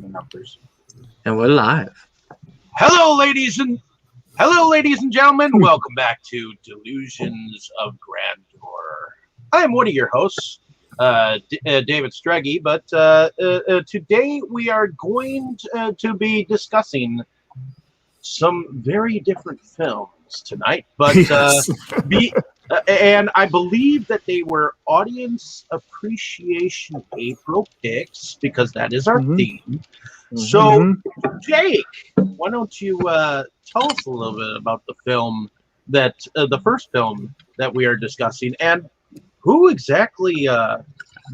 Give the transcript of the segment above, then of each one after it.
the numbers. And we're live. Hello, ladies and gentlemen. Welcome back to Delusions of Grandeur. I am one of your hosts, David Streggy, but today we are going to be discussing some very different films tonight, but Yes. and I believe that they were audience appreciation April picks because that is our theme. So, Jake, why don't you tell us a little bit about the film that the first film that we are discussing, and who exactly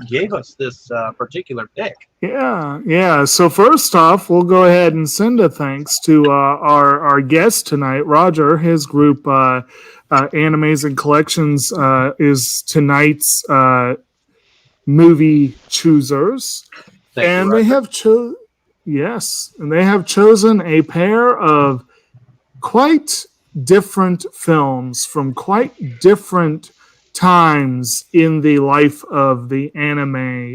gave us this particular pick? Yeah. So first off, we'll go ahead and send a thanks to our guest tonight, Roger. His group, Animes and Collections, is tonight's movie choosers, and they have they have chosen a pair of quite different films from quite different times in the life of the anime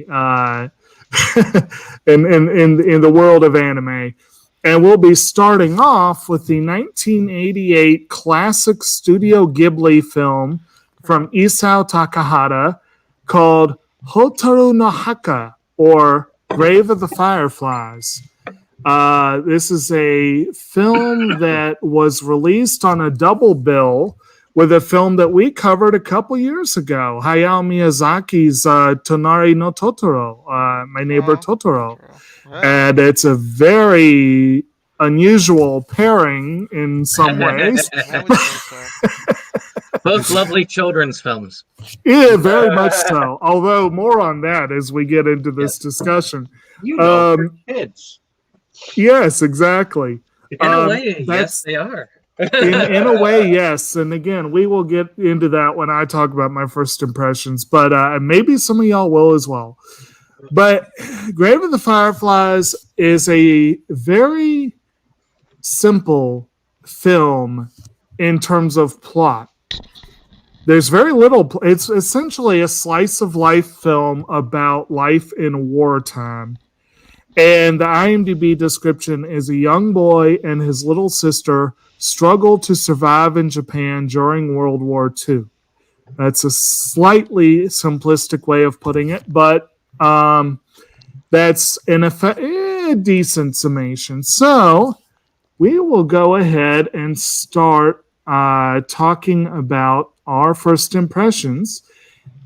in the world of anime. And we'll be starting off with the 1988 classic Studio Ghibli film from Isao Takahata called Hotaru no Haka, or Grave of the Fireflies. This is a film that was released on a double bill with a film that we covered a couple years ago, Hayao Miyazaki's Tonari no Totoro, My Neighbor Totoro. And it's a very unusual pairing in some ways. Both lovely children's films. Yeah, very much so. Although more on that as we get into this discussion. You know, kids. Yes, exactly. In a way, yes, they are. in a way, yes. And again, we will get into that when I talk about my first impressions, but maybe some of y'all will as well. But Grave of the Fireflies is a very simple film in terms of plot. There's very little. It's essentially a slice of life film about life in wartime. And the IMDb description is a young boy and his little sister struggle to survive in Japan during World War II. That's a slightly simplistic way of putting it, but that's in effect a decent summation. So we will go ahead and start talking about our first impressions.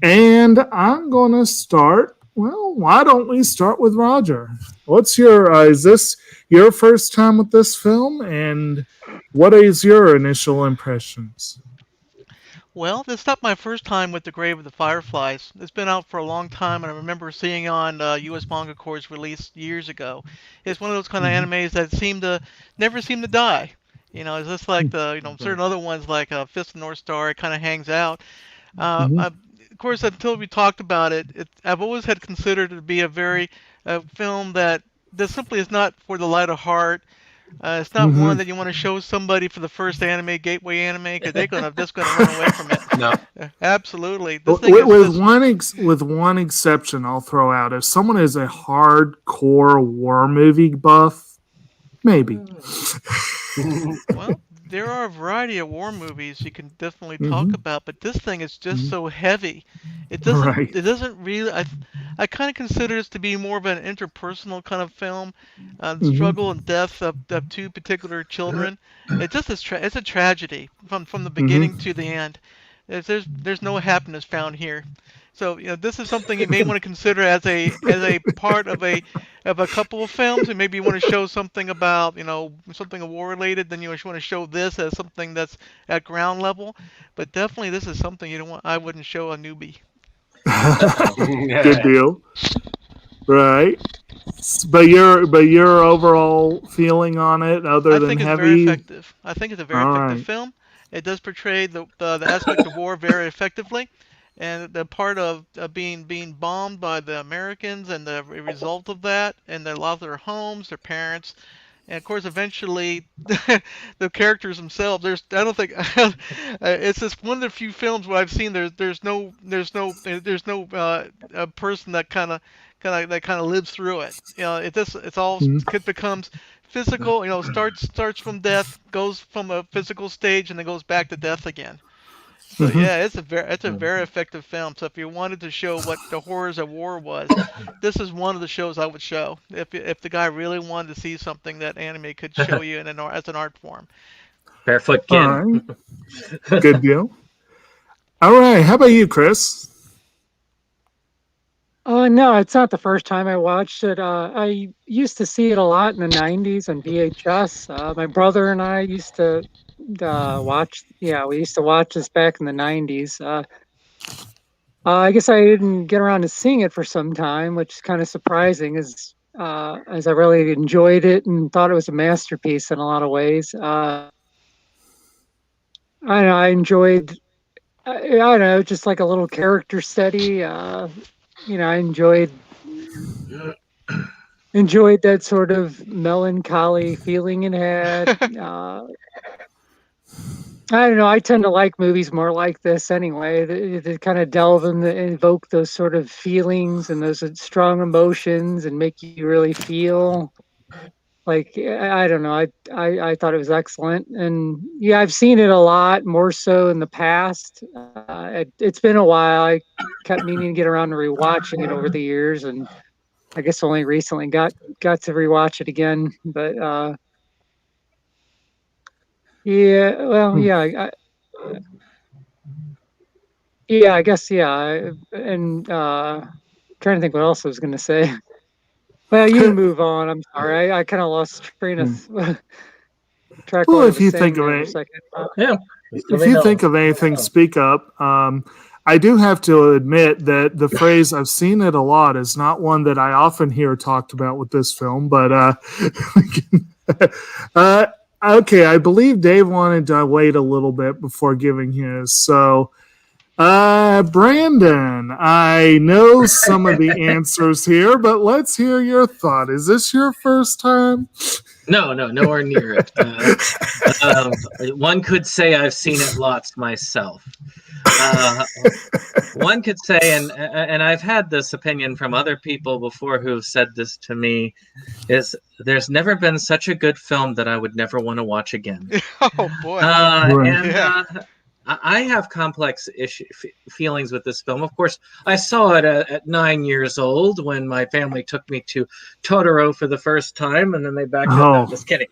And I'm going to start. Well, why don't we start with Roger? What's your is this your first time with this film, and what is your initial impressions? Well, this is not my first time with The Grave of the Fireflies. It's been out for a long time, and I remember seeing on U.S. Manga Corps' release years ago. It's one of those kind of animes that never seem to die. You know, it's just like the certain other ones like Fist of the North Star. It kind of hangs out. Of course, until we talked about it, I've always had considered it to be a film that simply is not for the light of heart. It's not one that you want to show somebody for the first gateway anime, because they're just gonna run away from it. No, Absolutely. With one exception, I'll throw out: if someone is a hardcore war movie buff, maybe. Well, there are a variety of war movies you can definitely talk about, but this thing is just so heavy. It doesn't really. I kind of consider this to be more of an interpersonal kind of film, the struggle and death of two particular children. It's just it's a tragedy from the beginning to the end. There's no happiness found here. So this is something you may want to consider as a part of a couple of films, and maybe you want to show something about something war related. Then you want to show this as something that's at ground level. But definitely, this is something I wouldn't show a newbie. Good deal. Right. But your overall feeling on it, other than heavy, I think it's very effective. I think it's a very effective film. It does portray the aspect of war very effectively. And the part of being bombed by the Americans and the result of that, and they lost their homes, their parents, and of course eventually the characters themselves. I don't think it's just one of the few films where I've seen there's no person that kind of kind of lives through it. It becomes physical. Starts from death, goes from a physical stage, and then goes back to death again. So yeah, it's a very effective film. So if you wanted to show what the horrors of war was, this is one of the shows I would show. If the guy really wanted to see something that anime could show you as an art form. Barefoot Kid. All right. Good deal. All right. How about you, Chris? No, it's not the first time I watched it. I used to see it a lot in the 90s on VHS. My brother and I used to watch. Yeah, we used to watch this back in the 90s. I guess I didn't get around to seeing it for some time, which is kind of surprising, as I really enjoyed it and thought it was a masterpiece in a lot of ways. I enjoyed. I don't know, just like a little character study. I enjoyed that sort of melancholy feeling it had. I don't know. I tend to like movies more like this anyway. That kind of delve and evoke those sort of feelings and those strong emotions and make you really feel. Like, I don't know. I thought it was excellent, and yeah, I've seen it a lot more so in the past. It's been a while. I kept meaning to get around to rewatching it over the years, and I guess only recently got to rewatch it again. But yeah, well, yeah, I guess yeah, and trying to think what else I was going to say. Well, you move on. I'm sorry. I kind of lost train of track. Well, if you think of it, if you think of anything, speak up. I do have to admit that the phrase "I've seen it a lot" is not one that I often hear talked about with this film. But okay, I believe Dave wanted to wait a little bit before giving his. So, Brandon, I know some of the answers here, but let's hear your thought. Is this your first time? No, nowhere near it. One could say I've seen it lots myself. One could say, and I've had this opinion from other people before who've said this to me, is there's never been such a good film that I would never want to watch again. Oh boy! I have complex feelings with this film. Of course, I saw it at 9 years old when my family took me to Totoro for the first time, and then they backed up. No, just kidding.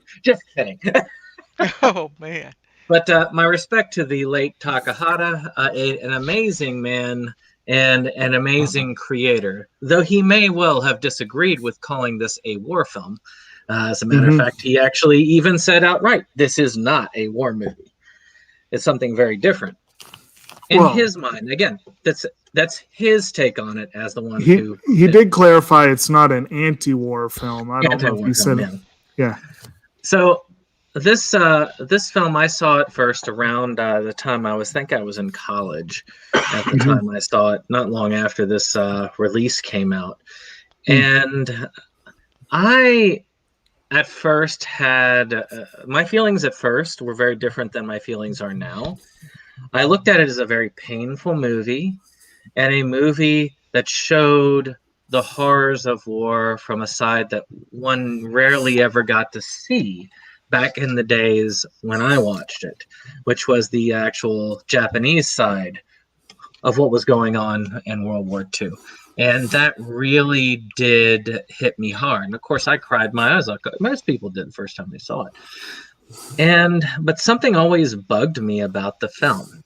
Oh, man. But my respect to the late Takahata, an amazing man and an amazing creator, though he may well have disagreed with calling this a war film. As a matter of fact, he actually even said outright, this is not a war movie. It's something very different in his mind. Again, that's his take on it as the one who he did clarify it's not an anti-war film. I don't know if he said it. Yeah. So this film, I saw it first around the time I was in college at the time I saw it, not long after this release came out. And I at first had my feelings at first were very different than my feelings are now. I looked at it as a very painful movie, and a movie that showed the horrors of war from a side that one rarely ever got to see back in the days when I watched it, which was the actual Japanese side of what was going on in World War II. And that really did hit me hard. And of course, I cried my eyes out. Most people did the first time they saw it. But something always bugged me about the film.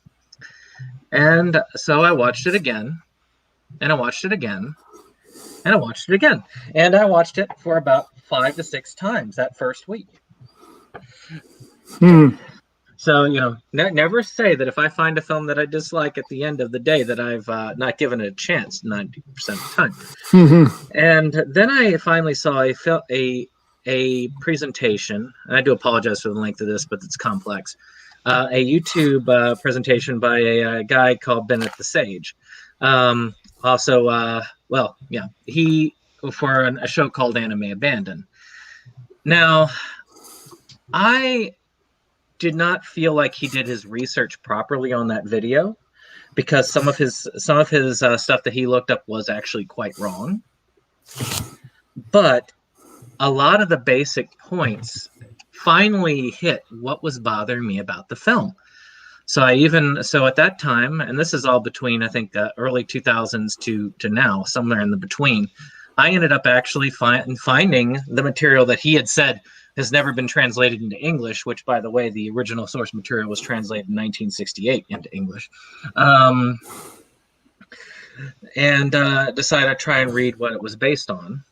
And so I watched it again, and I watched it again, and I watched it again. And I watched it for about 5 to 6 times that first week. So, never say that if I find a film that I dislike at the end of the day that I've not given it a chance 90% of the time. And then I finally saw a presentation, and I do apologize for the length of this, but it's complex, a YouTube presentation by a guy called Bennett the Sage. He for a show called Anime Abandon. Now, I did not feel like he did his research properly on that video, because some of his stuff that he looked up was actually quite wrong. But a lot of the basic points finally hit what was bothering me about the film. So at that time, and this is all between, I think, early 2000s to now, somewhere in the between, I ended up actually finding the material that he had said has never been translated into English, which, by the way, the original source material was translated in 1968 into English. And decided I'd try and read what it was based on.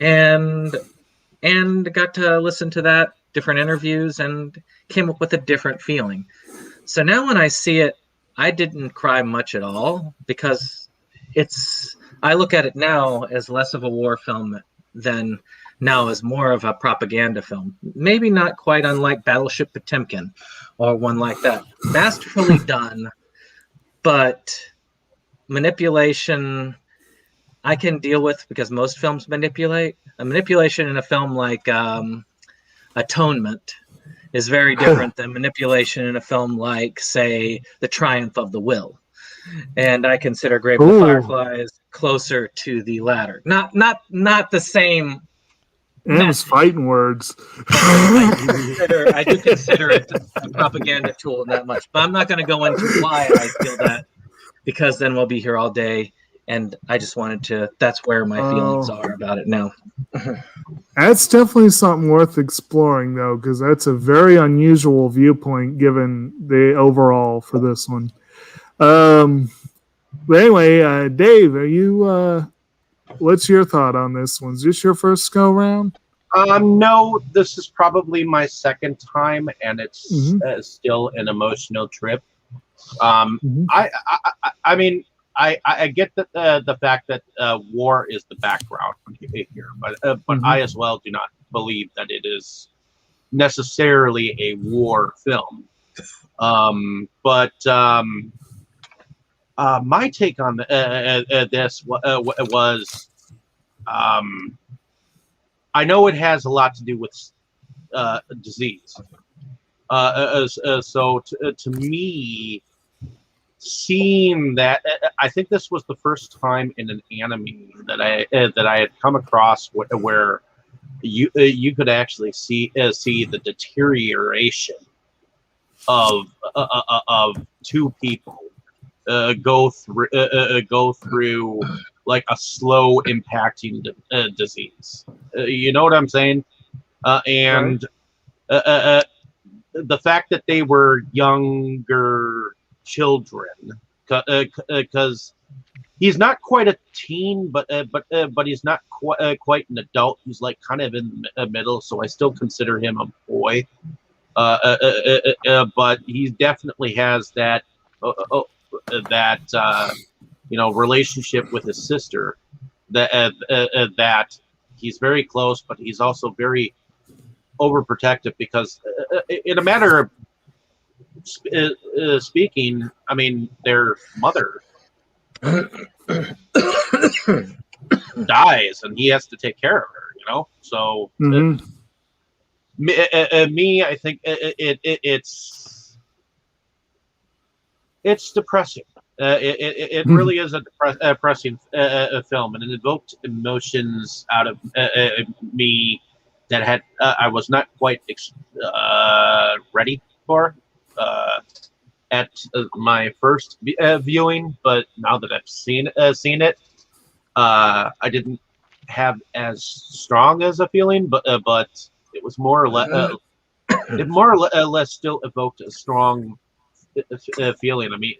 And got to listen to that, different interviews, and came up with a different feeling. So now when I see it, I didn't cry much at all, because I look at it now as less of a war film than now as more of a propaganda film. Maybe not quite unlike Battleship Potemkin or one like that. Masterfully done, but manipulation I can deal with, because most films manipulate. A manipulation in a film like Atonement is very different than manipulation in a film like, say, The Triumph of the Will. And I consider Grave of the Fireflies closer to the latter. Not the same. It was fighting words. I do consider it a propaganda tool that much. But I'm not going to go into why I feel that, because then we'll be here all day. And I just wanted to, that's where my feelings are about it now. That's definitely something worth exploring, though, because that's a very unusual viewpoint given the overall for this one. But anyway, Dave, are you? What's your thought on this one? Is this your first go round? No, this is probably my second time, and it's still an emotional trip. I mean, I get that the fact that war is the background here, but I as well do not believe that it is necessarily a war film. My take on this was, I know it has a lot to do with disease. So to me, seeing that, I think this was the first time in an anime that I had come across where you could actually see the deterioration of two people go through like a slow impacting disease. You know what I'm saying? And the fact that they were younger children, because he's not quite a teen, but he's not quite an adult. He's like kind of in the middle, so I still consider him a boy. But he definitely has that relationship with his sister, that he's very close, but he's also very overprotective, because in a matter of speaking, I mean, their mother dies and he has to take care of her, so me, I think it's depressing. It really is a depressing film, and it evoked emotions out of me that had I was not quite ready for at my first viewing. But now that I've seen it, I didn't have as strong as a feeling, but it was more or less it more or less still evoked a strong feeling. I mean,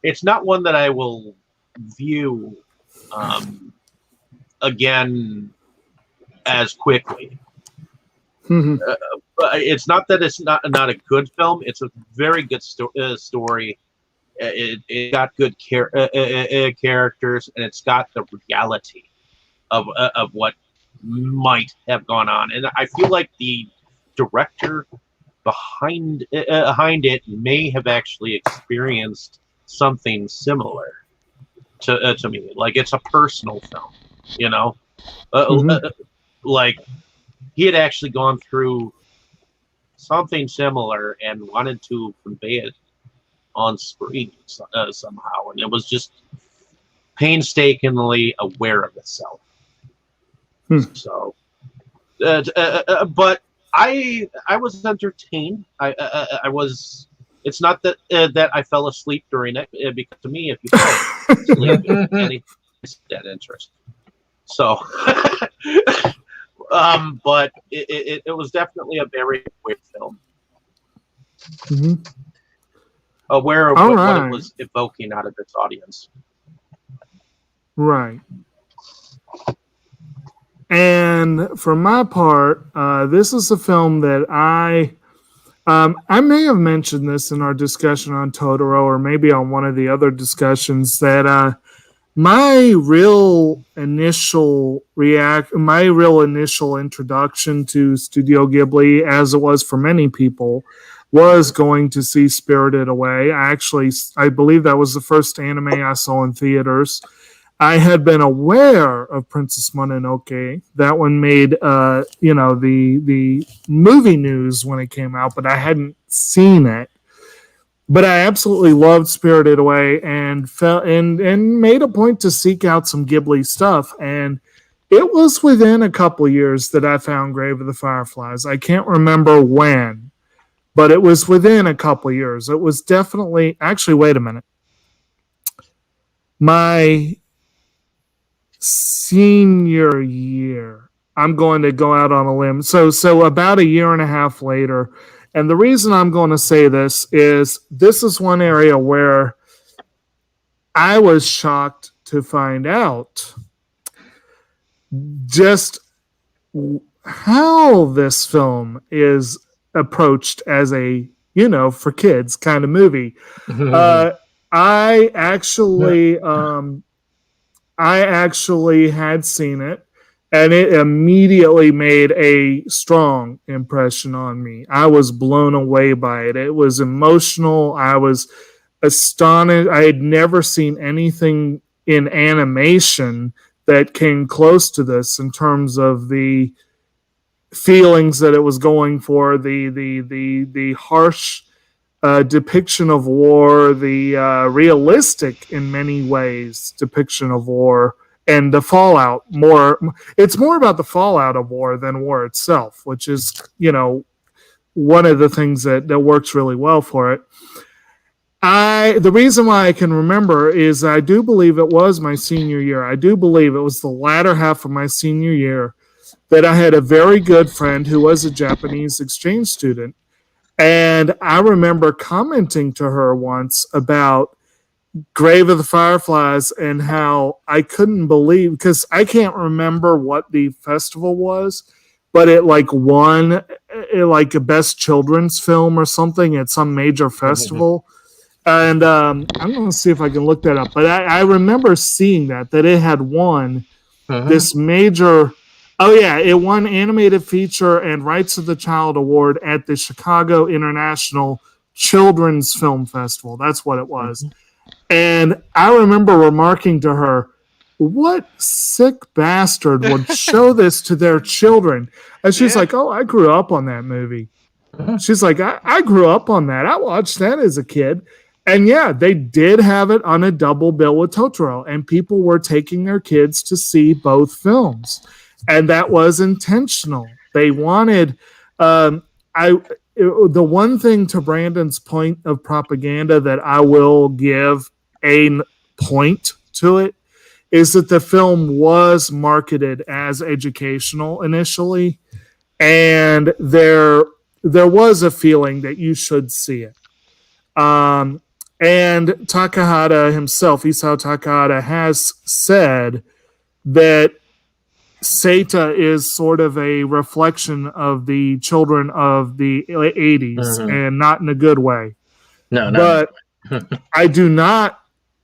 it's not one that I will view again as quickly. It's not that it's not a good film. It's a very good story. It got good characters, and it's got the reality of what might have gone on. And I feel like the director behind it may have actually experienced something similar to me. Like, it's a personal film, like he had actually gone through something similar and wanted to convey it on screen somehow, and it was just painstakingly aware of itself. So, but I was entertained. I was. It's not that that I fell asleep during it, because to me, if you fall asleep, it's dead interest. So, but it was definitely a very weird film. Aware of what it was evoking out of its audience. Right. And for my part, this is a film that I may have mentioned this in our discussion on Totoro, or maybe on one of the other discussions, that my real initial introduction to Studio Ghibli, as it was for many people, was going to see Spirited Away. I believe that was the first anime I saw in theaters. I had been aware of Princess Mononoke. That one made the movie news when it came out, but I hadn't seen it. But I absolutely loved Spirited Away and made a point to seek out some Ghibli stuff. And it was within a couple years that I found Grave of the Fireflies. I can't remember when, but it was within a couple years. It was definitely, actually, wait a minute. My senior year, I'm going to go out on a limb. So about a year and a half later, and the reason I'm going to say this is one area where I was shocked to find out just how this film is approached as a, for kids kind of movie. I actually had seen it, and it immediately made a strong impression on me. I was blown away by it. It was emotional. I was astonished. I had never seen anything in animation that came close to this in terms of the feelings that it was going for, the harsh depiction of war, the realistic in many ways depiction of war, and the fallout. It's more about the fallout of war than war itself, which is one of the things that works really well for it. The reason why I can remember is I do believe it was my senior year. I do believe it was the latter half of my senior year that I had a very good friend who was a Japanese exchange student. And I remember commenting to her once about Grave of the Fireflies and how I couldn't believe, because I can't remember what the festival was, but it won a best children's film or something at some major festival. And I'm going to see if I can look that up. But I remember seeing that it had won this major... Oh, yeah, it won Animated Feature and Rights of the Child Award at the Chicago International Children's Film Festival. That's what it was. And I remember remarking to her, what sick bastard would show this to their children? And she's like, oh, I grew up on that movie. She's like, I grew up on that. I watched that as a kid. And yeah, they did have it on a double bill with Totoro, and people were taking their kids to see both films. And that was intentional. They wanted, the one thing to Brandon's point of propaganda that I will give a point to it is that the film was marketed as educational initially, and there was a feeling that you should see it. And Takahata himself, Isao Takahata, has said that Seita is sort of a reflection of the children of the 80s, and not in a good way. No. But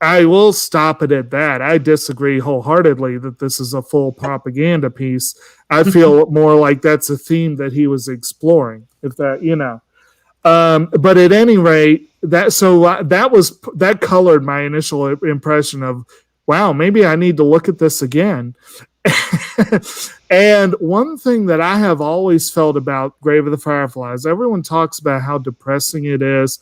I will stop it at that. I disagree wholeheartedly that this is a full propaganda piece. I feel more like that's a theme that he was exploring, if that, but at any rate, that colored my initial impression of, wow, maybe I need to look at this again. And one thing that I have always felt about Grave of the Fireflies, everyone talks about how depressing it is,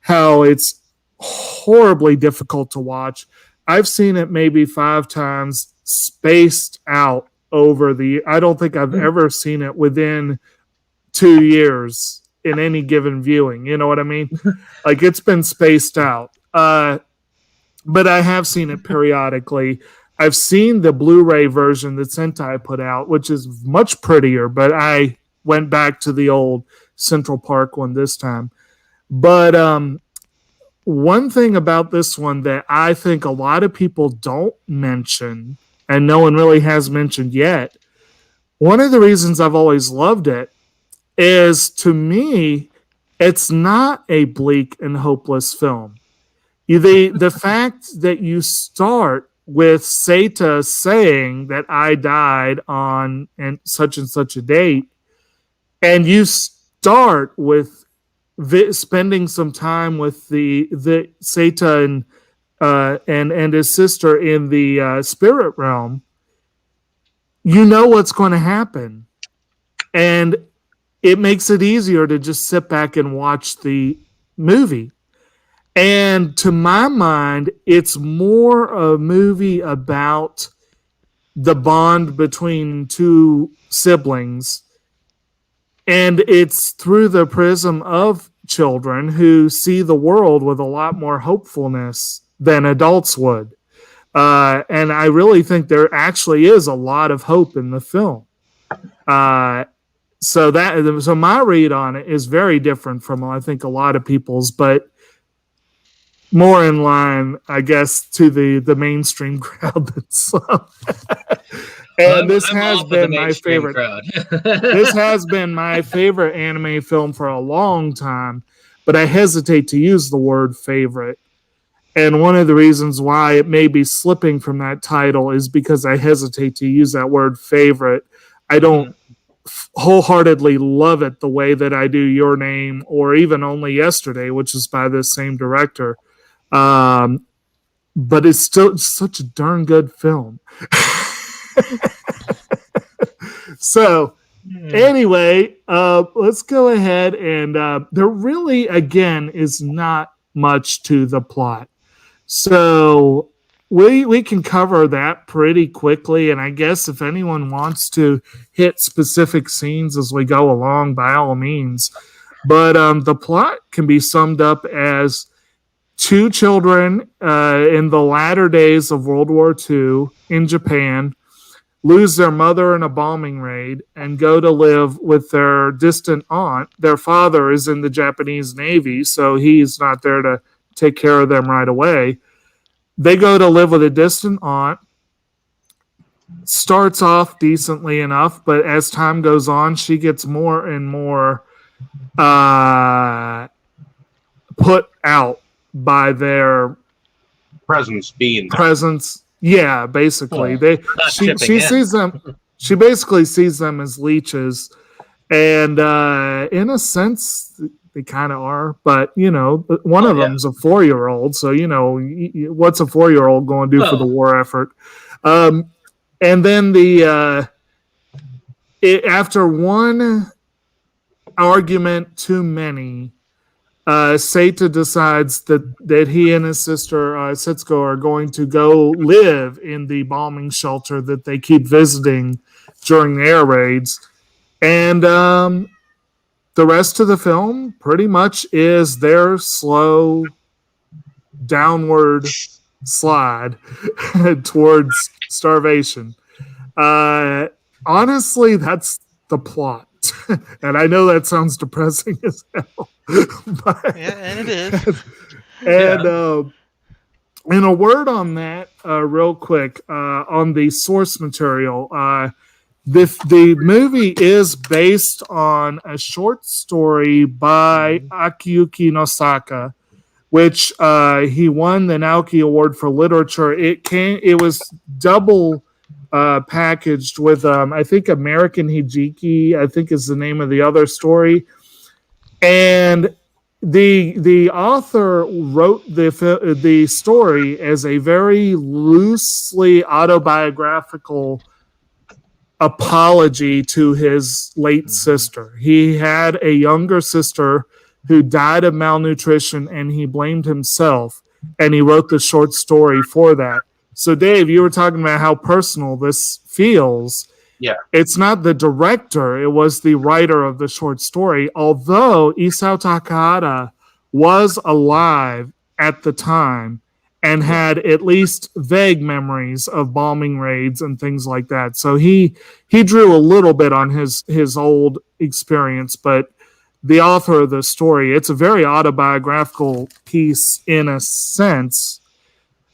how it's horribly difficult to watch. I've seen it maybe 5 times spaced out over I don't think I've ever seen it within 2 years in any given viewing. You know what I mean? Like, it's been spaced out. But I have seen it periodically. I've seen the Blu-ray version that Sentai put out, which is much prettier, but I went back to the old Central Park one this time. But one thing about this one that I think a lot of people don't mention, and no one really has mentioned yet, one of the reasons I've always loved it is, to me, it's not a bleak and hopeless film. The fact that you start with Seita saying that I died on and such a date, and you start with spending some time with the Seita and his sister in the spirit realm, you know what's going to happen, and it makes it easier to just sit back and watch the movie. And to my mind, it's more a movie about the bond between two siblings. And it's through the prism of children who see the world with a lot more hopefulness than adults would. And I really think there actually is a lot of hope in the film. So my read on it is very different from, I think, a lot of people's, but more in line, I guess, to the mainstream crowd that's and this has been my favorite. This has been my favorite anime film for a long time, but I hesitate to use the word favorite. And one of the reasons why it may be slipping from that title is because I hesitate to use that word favorite. I don't wholeheartedly love it the way that I do Your Name, or even Only Yesterday, which is by this same director. But it's still such a darn good film. So anyway, let's go ahead and there really, again, is not much to the plot. So we can cover that pretty quickly. And I guess if anyone wants to hit specific scenes as we go along, by all means. But the plot can be summed up as 2 children in the latter days of World War II in Japan lose their mother in a bombing raid and go to live with their distant aunt. Their father is in the Japanese Navy, so he's not there to take care of them right away. They go to live with a distant aunt. Starts off decently enough, but as time goes on, she gets more and more put out by their presence. Yeah, basically, she sees them. She basically sees them as leeches, and in a sense, they kind of are. But one of them's a 4-year-old, so what's a 4-year-old going to do for the war effort? And then after one argument too many, Seita decides that he and his sister Setsuko are going to go live in the bombing shelter that they keep visiting during the air raids. And the rest of the film pretty much is their slow downward slide towards starvation. Honestly, that's the plot. And I know that sounds depressing as hell. But, yeah, and it is. And a word on that, real quick, on the source material. The movie is based on a short story by Akiyuki Nosaka, which he won the Naoki Award for Literature. It was double packaged with, I think, American Hijiki, I think is the name of the other story. And the author wrote the story as a very loosely autobiographical apology to his late sister. He had a younger sister who died of malnutrition, and he blamed himself. and he wrote the short story for that. So, Dave, you were talking about how personal this feels. Yeah. It's not the director, it was the writer of the short story, although Isao Takahata was alive at the time and had at least vague memories of bombing raids and things like that. So he drew a little bit on his old experience, but the author of the story, it's a very autobiographical piece in a sense.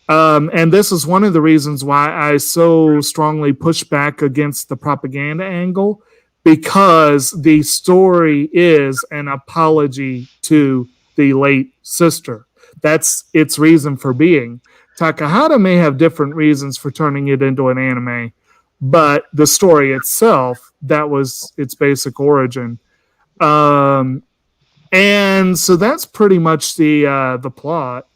And this is one of the reasons why I so strongly push back against the propaganda angle, because the story is an apology to the late sister. That's its reason for being. Takahata may have different reasons for turning it into an anime, but the story itself, that was its basic origin. And so that's pretty much the plot.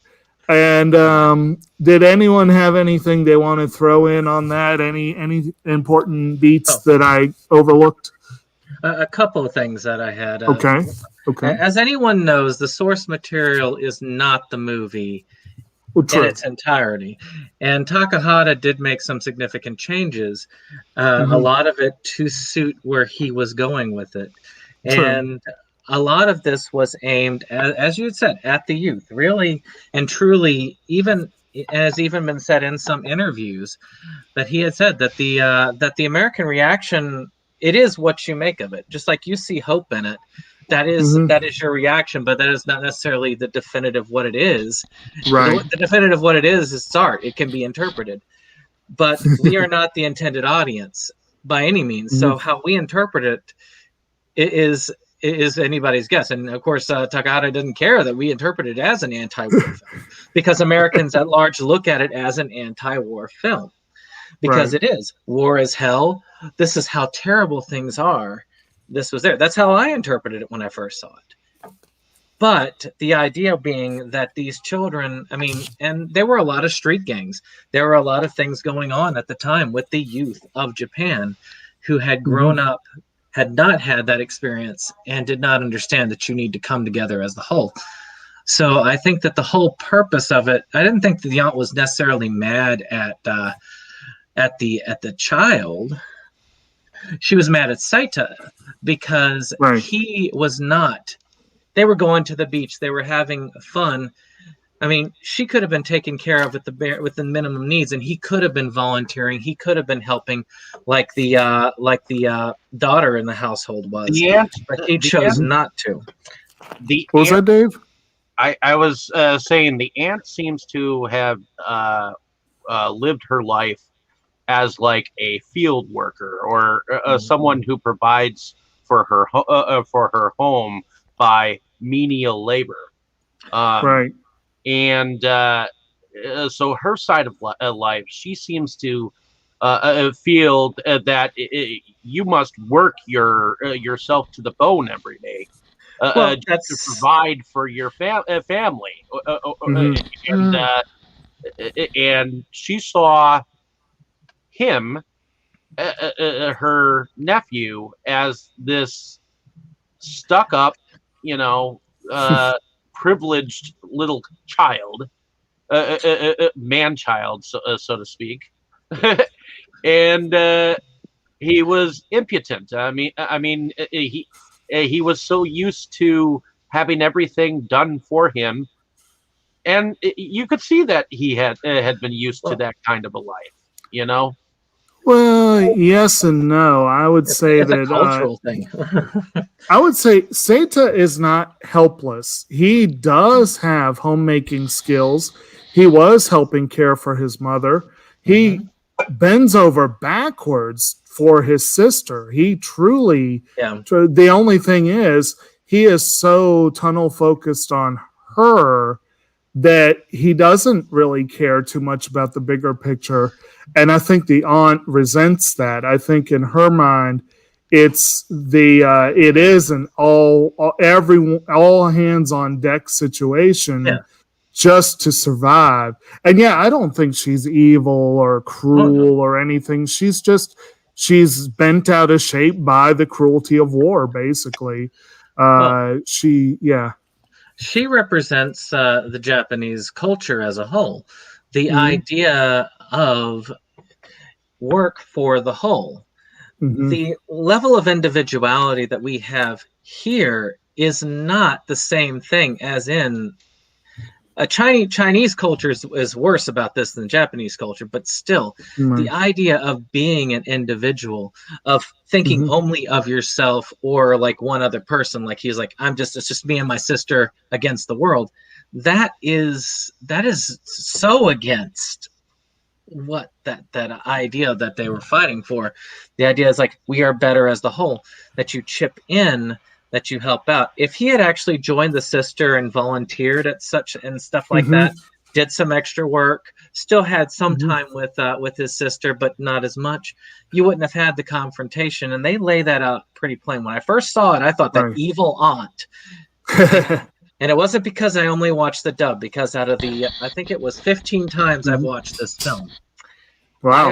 And did anyone have anything they want to throw in on that? Any important beats that I overlooked? A couple of things that I had. Okay. As anyone knows, the source material is not the movie in its entirety. And Takahata did make some significant changes, a lot of it to suit where he was going with it. True. And a lot of this was aimed, as you had said, at the youth, really and truly. Even has even been said in some interviews that he had said that the American reaction, it is what you make of it. Just like you see hope in it, that is your reaction, but that is not necessarily the definitive what it is. Right. The definitive what it is art. It can be interpreted, but we are not the intended audience by any means. So how we interpret it is anybody's guess. And of course, Takahata didn't care that we interpret it as an anti-war film, because Americans at large look at it as an anti-war film, because it is. War is hell. This is how terrible things are. This was there. That's how I interpreted it when I first saw it. But the idea being that these children, I mean, and there were a lot of street gangs. There were a lot of things going on at the time with the youth of Japan who had grown up, had not had that experience, and did not understand that you need to come together as the whole. So I think that the whole purpose of it, I didn't think that the aunt was necessarily mad at the child. She was mad at Saita because he was not. They were going to the beach. They were having fun. I mean, she could have been taken care of with the minimum needs, and he could have been volunteering. He could have been helping, like the daughter in the household was. But he chose not to. What was that, Dave? I was saying the aunt seems to have lived her life as like a field worker or someone who provides for her home by menial labor. And so her side of life, she seems to feel that you must work yourself to the bone every day to provide for your family. And she saw him, her nephew, as this stuck-up, privileged little child, man-child, so to speak, and he was impotent. I mean, he was so used to having everything done for him, and you could see that he had been used to that kind of a life, Well, yes and no. I would say it's that a cultural thing. I would say Saita is not helpless. He does have homemaking skills. He was helping care for his mother. He bends over backwards for his sister. He truly, the only thing is, he is so tunnel focused on her that he doesn't really care too much about the bigger picture. And I think the aunt resents that. I think in her mind, it is an all hands on deck situation just to survive. And I don't think she's evil or cruel or anything. She's bent out of shape by the cruelty of war, basically. She represents the Japanese culture as a whole. The idea of work for the whole. The level of individuality that we have here is not the same thing as in a Chinese culture is worse about this than Japanese culture, but still, the idea of being an individual, of thinking only of yourself or like one other person, like he's like, it's just me and my sister against the world. That is so against what that idea that they were fighting for. The idea is like, we are better as the whole, that you chip in, that you help out. If he had actually joined the sister and volunteered at such and stuff like that, did some extra work, still had some time with his sister, but not as much, you wouldn't have had the confrontation. And they lay that out pretty plain. When I first saw it, I thought that evil aunt. And it wasn't because I only watched the dub, because out of the, I think it was 15 times I've watched this film. Wow. I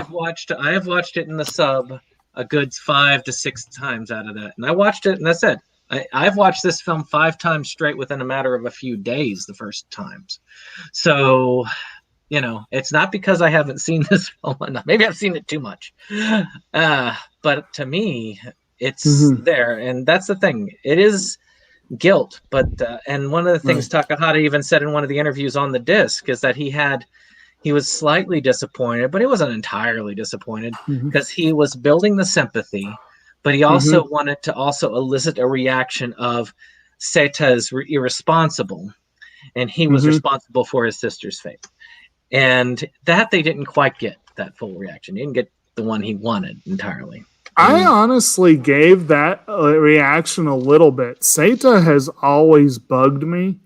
have watched it in the sub a good 5 to 6 times out of that. And I watched it, and I said, I've watched this film 5 times straight within a matter of a few days the first times. So, it's not because I haven't seen this film enough. Maybe I've seen it too much. But to me, it's there. And that's the thing. It is guilt. But and one of the things Takahata even said in one of the interviews on the disc is that he was slightly disappointed, but he wasn't entirely disappointed because he was building the sympathy. But he also wanted to also elicit a reaction of Seita is irresponsible, and he was responsible for his sister's fate. And that they didn't quite get that full reaction. He didn't get the one he wanted entirely. I honestly gave that reaction a little bit. Seita has always bugged me,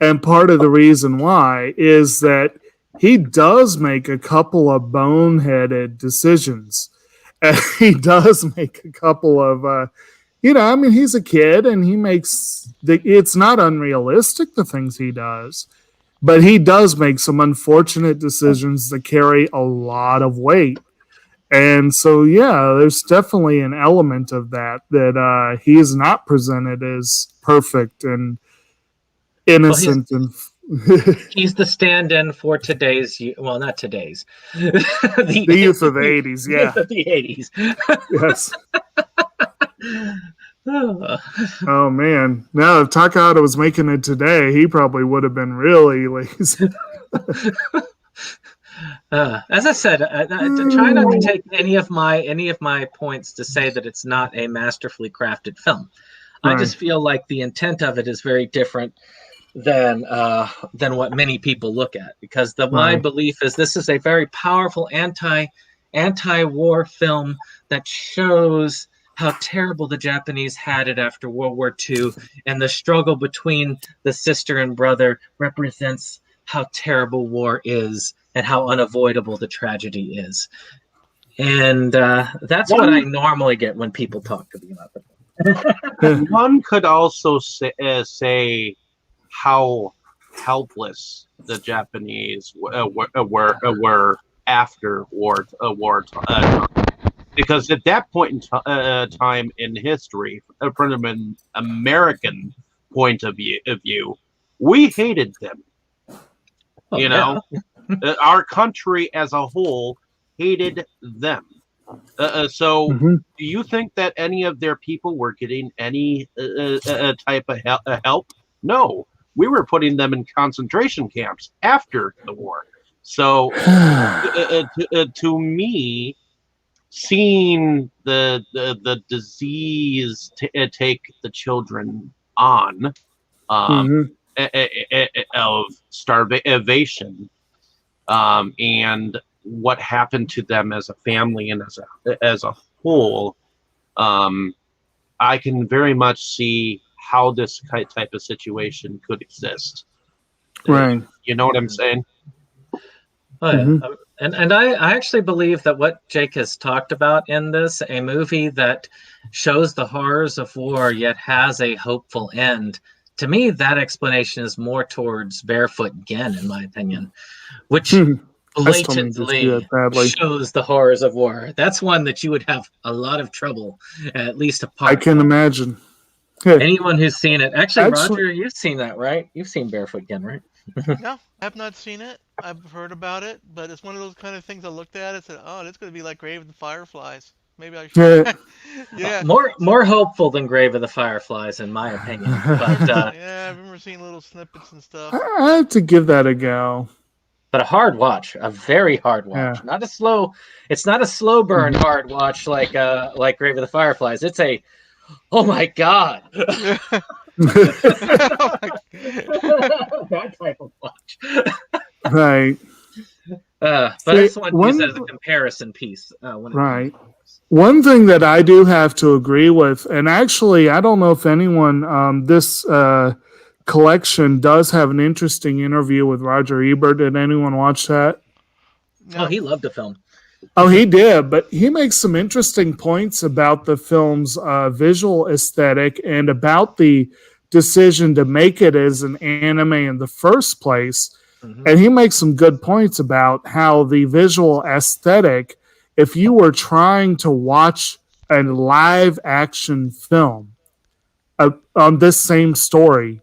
and part of the reason why is that he does make a couple of boneheaded decisions. And he does make a couple of, he's a kid and he makes, it's not unrealistic, the things he does, but he does make some unfortunate decisions that carry a lot of weight. And so, there's definitely an element of that he is not presented as perfect and innocent he's the stand-in for today's, well, not today's, the youth of the 80s, Youth of the 80s. Yes. Oh man! Now, if Takahata was making it today, he probably would have been really lazy. As I said, try not to take any of my points to say that it's not a masterfully crafted film. I just feel like the intent of it is very different than what many people look at, because my belief is this is a very powerful anti-war film that shows how terrible the Japanese had it after World War II, and the struggle between the sister and brother represents how terrible war is and how unavoidable the tragedy is. And that's what I normally get when people talk to me about it. One could also say how helpless the Japanese were after war, because at that point in time in history, from an American point of view, we hated them. Our country as a whole hated them. So, do you think that any of their people were getting any type of help? No. We were putting them in concentration camps after the war. So, to me, seeing the disease take the children on of starvation, and what happened to them as a family and as a whole, I can very much see how this type of situation could exist. Right. You know what I'm saying? Oh, yeah. And I actually believe that what Jake has talked about in this, a movie that shows the horrors of war yet has a hopeful end, to me, that explanation is more towards Barefoot Gen, in my opinion, which blatantly shows the horrors of war. That's one that you would have a lot of trouble, at least a part. I can imagine. Anyone who's seen it, actually, Roger, you've seen that, right? You've seen Barefoot Gen, right? No, I have not seen it. I've heard about it, but it's one of those kind of things I looked at and said, "Oh, it's going to be like Grave of the Fireflies." Maybe I should. Yeah. More hopeful than Grave of the Fireflies, in my opinion. But yeah, I remember seeing little snippets and stuff. I have to give that a go. But a hard watch, a very hard watch. Yeah. Not a slow. It's not a slow burn hard watch like Grave of the Fireflies. It's a, oh my god. That type of watch. Right. But I just want to use that as a comparison piece. Right. One thing that I do have to agree with, and actually, I don't know if anyone, this collection does have an interesting interview with Roger Ebert. Did anyone watch that? No. Oh, he loved the film. Oh, he did, but he makes some interesting points about the film's visual aesthetic and about the decision to make it as an anime in the first place. Mm-hmm. And he makes some good points about how the visual aesthetic, if you were trying to watch a live action film on this same story,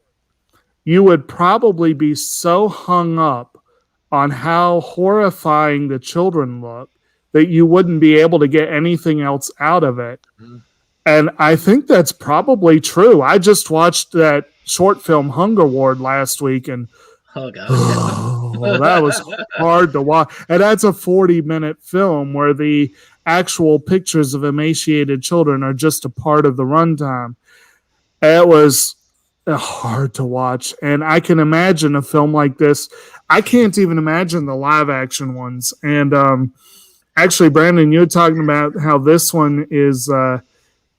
you would probably be so hung up on how horrifying the children look that you wouldn't be able to get anything else out of it. Mm-hmm. And I think that's probably true. I just watched that short film Hunger Ward last week, and oh god, that was hard to watch. And that's a 40-minute film where the actual pictures of emaciated children are just a part of the runtime. It was hard to watch, and I can imagine a film like this. I can't even imagine the live action ones. And actually, Brandon, you're talking about how this one is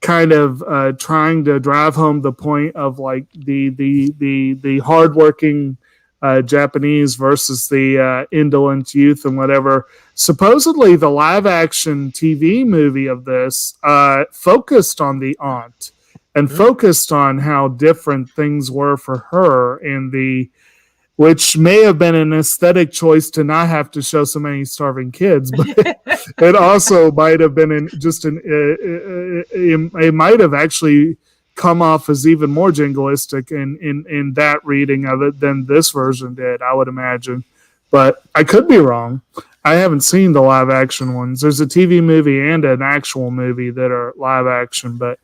kind of trying to drive home the point of like the hardworking Japanese versus the indolent youth and whatever. Supposedly, the live action TV movie of this focused on the aunt and focused on how different things were for her which may have been an aesthetic choice to not have to show so many starving kids, but it also might have been it might have actually come off as even more jingoistic in that reading of it than this version did, I would imagine. But I could be wrong. I haven't seen the live action ones. There's a TV movie and an actual movie that are live action, but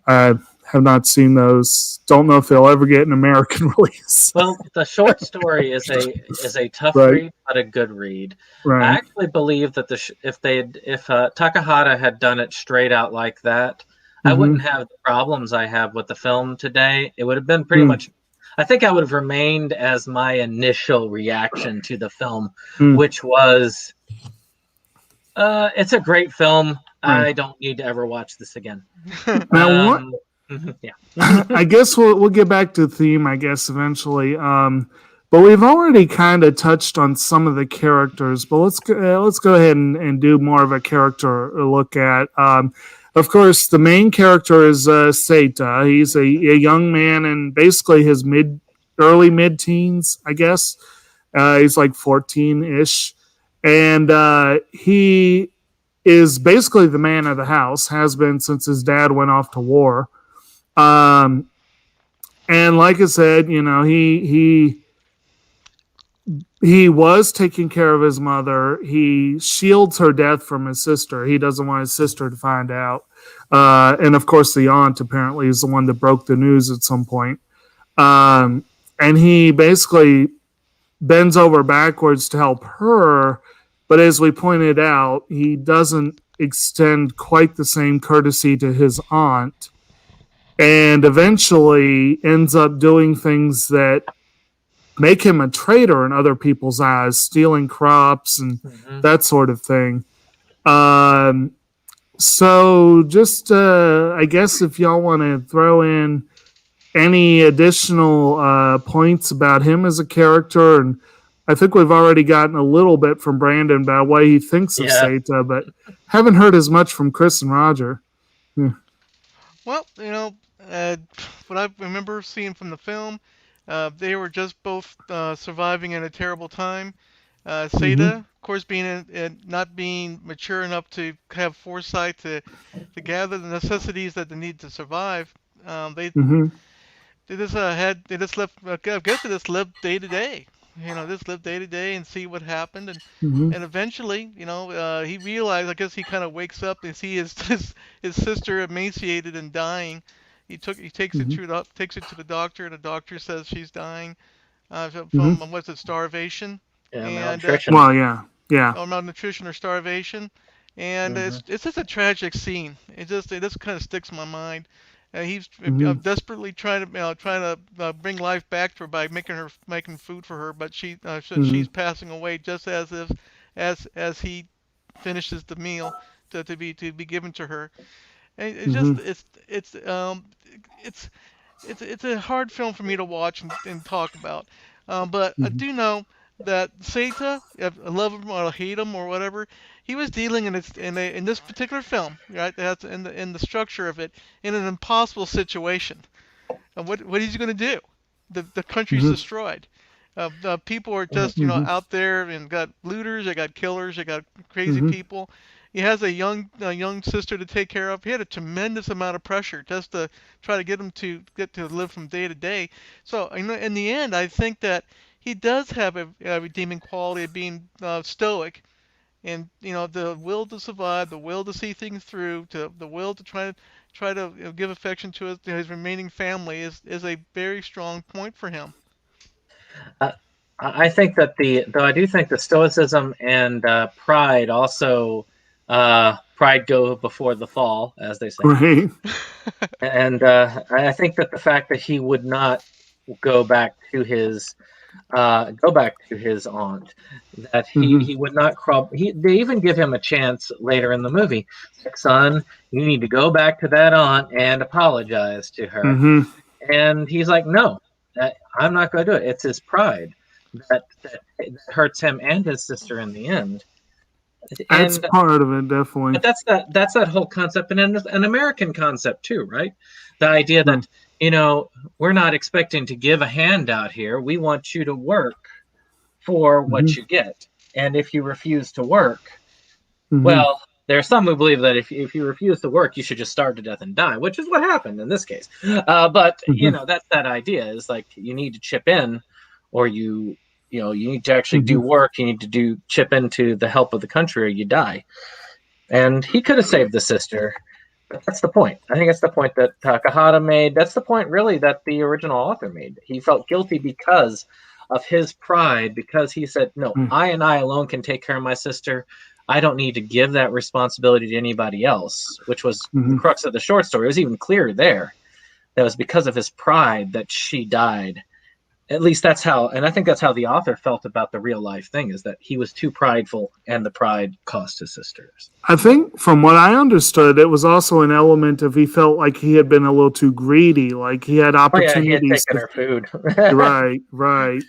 I have not seen those. Don't know if they'll ever get an American release. Well, the short story is a tough read, but a good read. Right. I actually believe that if Takahata had done it straight out like that, I wouldn't have the problems I have with the film today. It would have been pretty much. I think I would have remained as my initial reaction to the film, which was, it's a great film. I don't need to ever watch this again. Now, yeah. I guess we'll get back to the theme, I guess, eventually. But we've already kind of touched on some of the characters. But let's go ahead and do more of a character look at. Of course, the main character is Seita. He's a young man in basically his early mid-teens, I guess. He's like 14-ish. And he is basically the man of the house, has been since his dad went off to war. And like I said, he was taking care of his mother. He shields her death from his sister. He doesn't want his sister to find out. And of course, the aunt apparently is the one that broke the news at some point. And he basically bends over backwards to help her. But as we pointed out, he doesn't extend quite the same courtesy to his aunt, and eventually ends up doing things that make him a traitor in other people's eyes, stealing crops and that sort of thing. So just, I guess if y'all want to throw in any additional points about him as a character, and I think we've already gotten a little bit from Brandon about what he thinks of Seita, but haven't heard as much from Chris and Roger. Well, what I remember seeing from the film, they were just both surviving in a terrible time. Seita, of course, not being mature enough to have foresight to gather the necessities that they need to survive. They just they just left. I guess they just lived day to day. Just live day to day and see what happened, and eventually, he realized. I guess he kind of wakes up and see his sister emaciated and dying. He takes it to the doctor, and the doctor says she's dying from what's it, starvation? Yeah, and malnutrition. Well, yeah. Or malnutrition or starvation, and it's just a tragic scene. It just kind of sticks in my mind. He's desperately trying to bring life back to her by making food for her, but she's passing away just as he finishes the meal to be given to her. And it's a hard film for me to watch and talk about. But I do know that Seita, I love him or hate him or whatever, he was dealing in this particular film, right? That's in the structure of it, in an impossible situation. And what he's going to do? The country's destroyed. The people are just out there and got looters, they got killers, they got crazy people. He has a young sister to take care of. He had a tremendous amount of pressure just to try to get him to live from day to day. So in the end, I think that he does have a redeeming quality of being stoic, and the will to survive, the will to see things through, the will to try to give affection to his remaining family is a very strong point for him. I think that though I do think the stoicism and pride also. Pride go before the fall, as they say. Right. And I think that the fact that he would not go back to his aunt, that he would not crawl. They even give him a chance later in the movie. Like, son, you need to go back to that aunt and apologize to her. And he's like, no, I'm not going to do it. It's his pride that hurts him and his sister in the end. That's part of it, definitely. But that's that whole concept, and an American concept too, right? The idea that we're not expecting to give a handout here. We want you to work for what you get, and if you refuse to work, well, there are some who believe that if you refuse to work, you should just starve to death and die, which is what happened in this case. But that's that idea is like you need to chip in, or you need to actually do work. You need to chip into the help of the country, or you die. And he could have saved the sister, but that's the point. I think that's the point that Takahata made. That's the point, really, that the original author made. He felt guilty because of his pride, because he said, no, I alone can take care of my sister. I don't need to give that responsibility to anybody else, which was the crux of the short story. It was even clearer there. That was because of his pride that she died. At least that's how, and I think that's how the author felt about the real life thing, is that he was too prideful and the pride cost his sisters. I think from what I understood, it was also an element of he felt like he had been a little too greedy, like he had opportunities. He had taken her food. Right.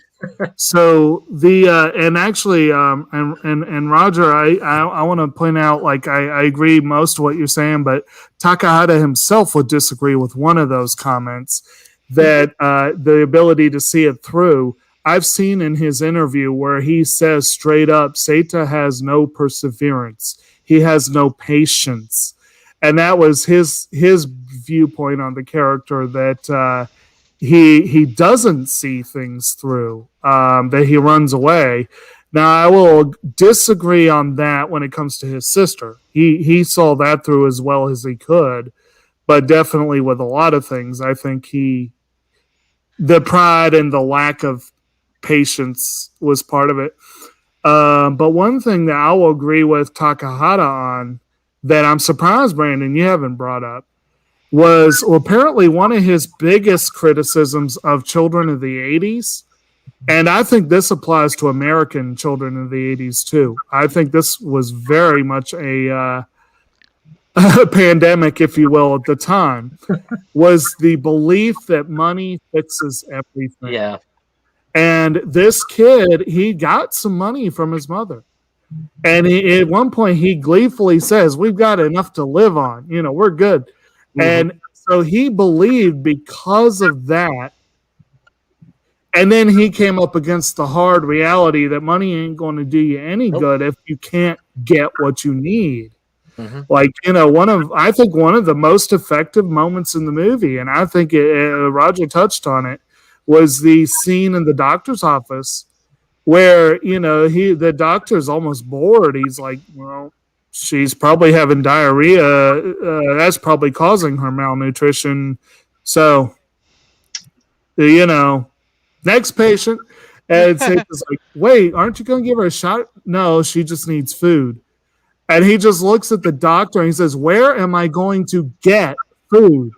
So and actually, and Roger, I want to point out, like, I agree most of what you're saying, but Takahata himself would disagree with one of those comments, that the ability to see it through. I've seen in his interview where he says straight up, Seita has no perseverance. He has no patience. And that was his viewpoint on the character, that he doesn't see things through, that he runs away. Now, I will disagree on that when it comes to his sister. He saw that through as well as he could, but definitely with a lot of things, I think the pride and the lack of patience was part of it. But one thing that I will agree with Takahata on, that I'm surprised, Brandon, you haven't brought up, was apparently one of his biggest criticisms of children of the 80s. And I think this applies to American children of the 80s too. I think this was very much a pandemic, if you will, at the time, was the belief that money fixes everything. Yeah. And this kid, he got some money from his mother. And at one point, he gleefully says, we've got enough to live on. We're good. And so he believed because of that. And then he came up against the hard reality that money ain't going to do you any good if you can't get what you need. Mm-hmm. Like, I think one of the most effective moments in the movie, and I think Roger touched on it, was the scene in the doctor's office where, the doctor's almost bored. He's like, well, she's probably having diarrhea. That's probably causing her malnutrition. So, next patient. And it's like, wait, aren't you going to give her a shot? No, she just needs food. And he just looks at the doctor and he says, where am I going to get food?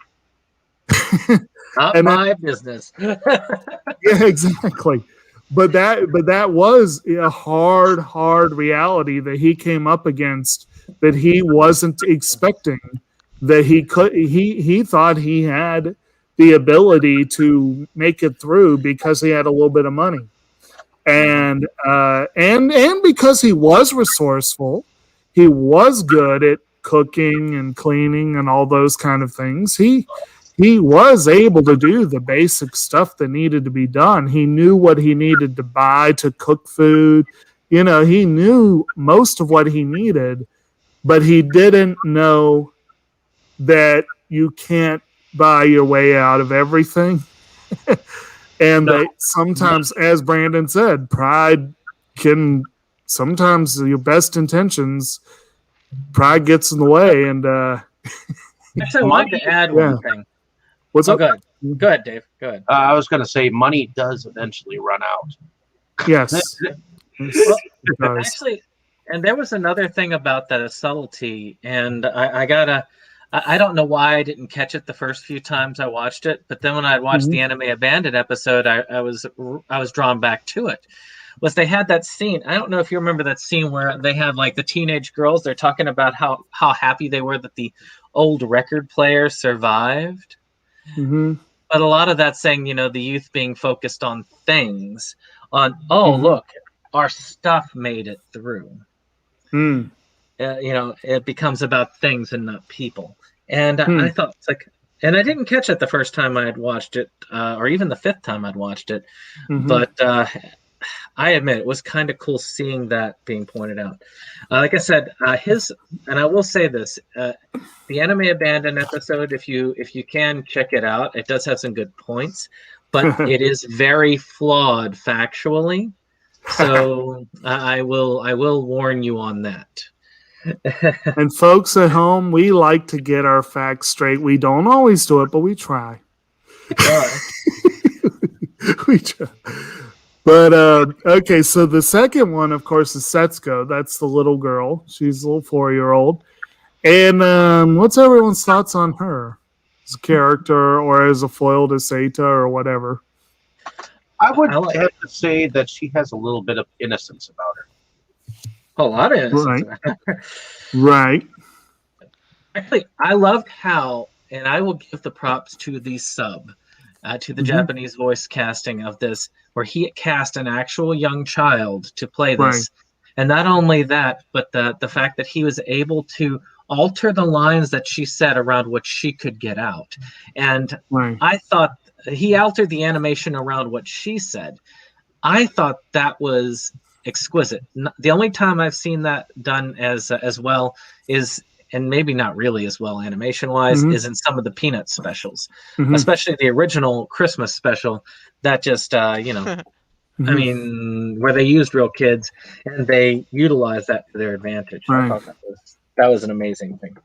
Not my business. Yeah, exactly. But that was a hard reality that he came up against, that he wasn't expecting, that he thought he had the ability to make it through because he had a little bit of money. And because he was resourceful, he was good at cooking and cleaning and all those kind of things. He was able to do the basic stuff that needed to be done. He knew what he needed to buy to cook food. He knew most of what he needed, but he didn't know that you can't buy your way out of everything. And that sometimes, as Brandon said, pride can sometimes, your best intentions, pride gets in the way. And actually, I wanted to add one thing. What's up? Go ahead, Dave. Go ahead. I was going to say money does eventually run out. Yes. Well, actually, and there was another thing about that, a subtlety, and I don't know why I didn't catch it the first few times I watched it, but then when I watched the Anime Abandoned episode, I was drawn back to it. Was they had that scene? I don't know if you remember that scene where they had like the teenage girls. They're talking about how happy they were that the old record player survived. Mm-hmm. But a lot of that saying, the youth being focused on things, look, our stuff made it through. Mm. It becomes about things and not people. And I thought, it's like, and I didn't catch it the first time I had watched it, or even the fifth time I'd watched it. Mm-hmm. But I admit it was kind of cool seeing that being pointed out. Like I said, and I will say this, the Anime Abandoned episode, if you can check it out, it does have some good points, but it is very flawed factually. So I will warn you on that. And folks at home, we like to get our facts straight. We don't always do it, but we try. We try. But, okay, so the second one, of course, is Setsuko. That's the little girl. She's a little 4-year-old. And what's everyone's thoughts on her as a character or as a foil to Seita or whatever? I would have to say that she has a little bit of innocence about her. A lot of innocence. Right. Actually, I loved how, and I will give the props to the sub, to the Japanese voice casting of this, where he cast an actual young child to play this. Right. And not only that, but the fact that he was able to alter the lines that she said around what she could get out. And I thought he altered the animation around what she said. I thought that was exquisite. The only time I've seen that done as well is, and maybe not really as well animation wise, is in some of the Peanuts specials, especially the original Christmas special that just I mean, where they used real kids and they utilized that to their advantage. I thought that was an amazing thing.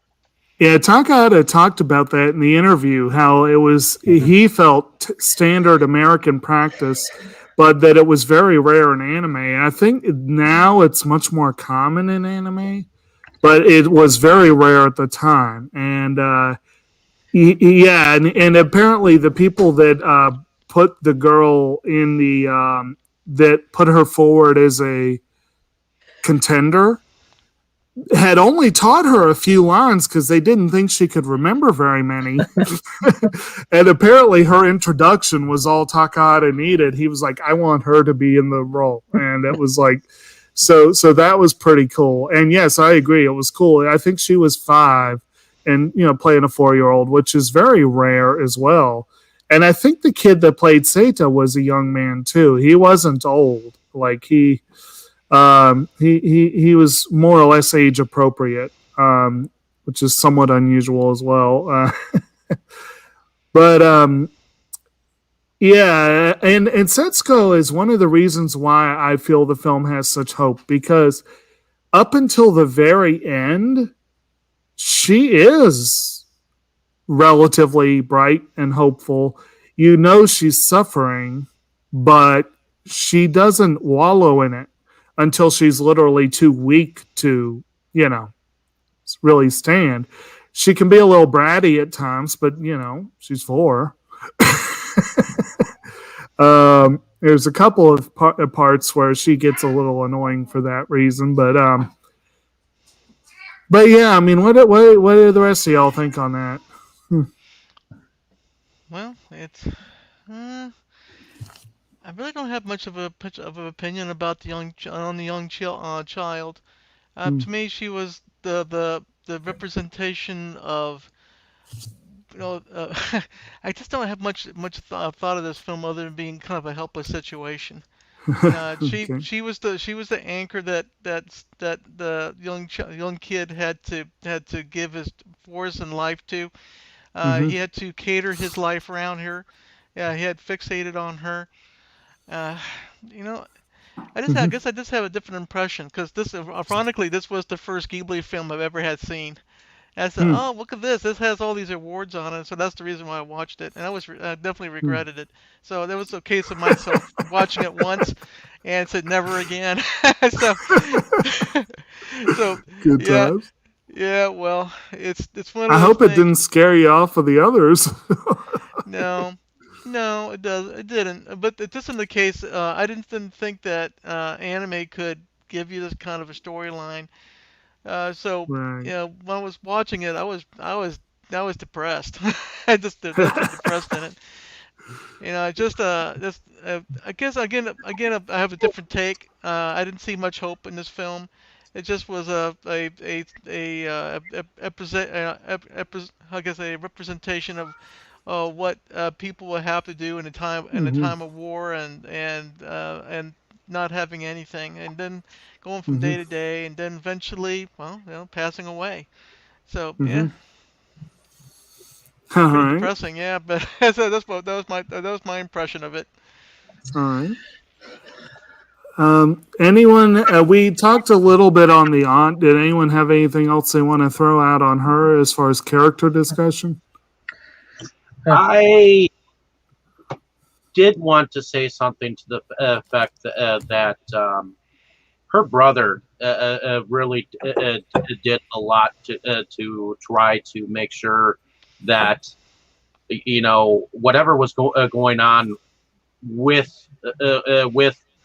Yeah, Takahata talked about that in the interview, how it was, he felt standard American practice, but that it was very rare in anime. And I think now it's much more common in anime, but it was very rare at the time. And and apparently the people that put the girl in the, that put her forward as a contender had only taught her a few lines because they didn't think she could remember very many. And apparently her introduction was all Takahata needed. He was like, I want her to be in the role. And it was like, so that was pretty cool. And yes, I agree. It was cool. I think she was 5 and, playing a 4-year-old, which is very rare as well. And I think the kid that played Seita was a young man too. He wasn't old. Like he was more or less age appropriate. which is somewhat unusual as well. But yeah, and Setsuko is one of the reasons why I feel the film has such hope, because up until the very end, she is relatively bright and hopeful. You know she's suffering, but she doesn't wallow in it until she's literally too weak to, really stand. She can be a little bratty at times, but, she's 4. There's a couple of parts where she gets a little annoying for that reason, but yeah, I mean, what do the rest of y'all think on that? Well, it's I really don't have much of an opinion about the young child. To me, she was the representation of, I just don't have much thought of this film other than being kind of a helpless situation. She was the anchor that the young kid had to give his force and life to. He had to cater his life around her. Yeah, he had fixated on her. I guess I just have a different impression, because ironically, this was the first Ghibli film I've ever had seen. And I said, oh, look at this. This has all these awards on it. So that's the reason why I watched it. And I definitely regretted it. So that was a case of myself watching it once and said never again. so Good times. Yeah, well, it's one of I those hope things. It didn't scare you off of the others. No, it didn't. But just in the case, I didn't think that anime could give you this kind of a storyline. Right. When I was watching it, I was depressed. I just depressed in it. I guess again, I have a different take. I didn't see much hope in this film. It just was a representation of what people will have to do in a time of war and not having anything, and then going from day to day, and then eventually, passing away. So yeah. Pretty depressing, yeah. But that was my impression of it. All right. Anyone? We talked a little bit on the aunt. Did anyone have anything else they want to throw out on her as far as character discussion? I did want to say something to the effect that her brother really did a lot to try to make sure that whatever was going on with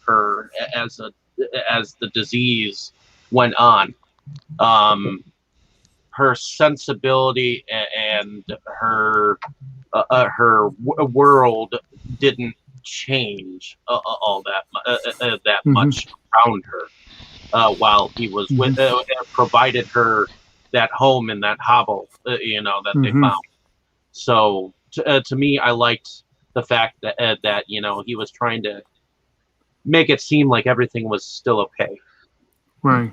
her as the disease went on, her sensibility and her world didn't change all that much around her, while he was provided her that home in that hovel that they found. So to me, I liked the fact that he was trying to make it seem like everything was still okay. Right.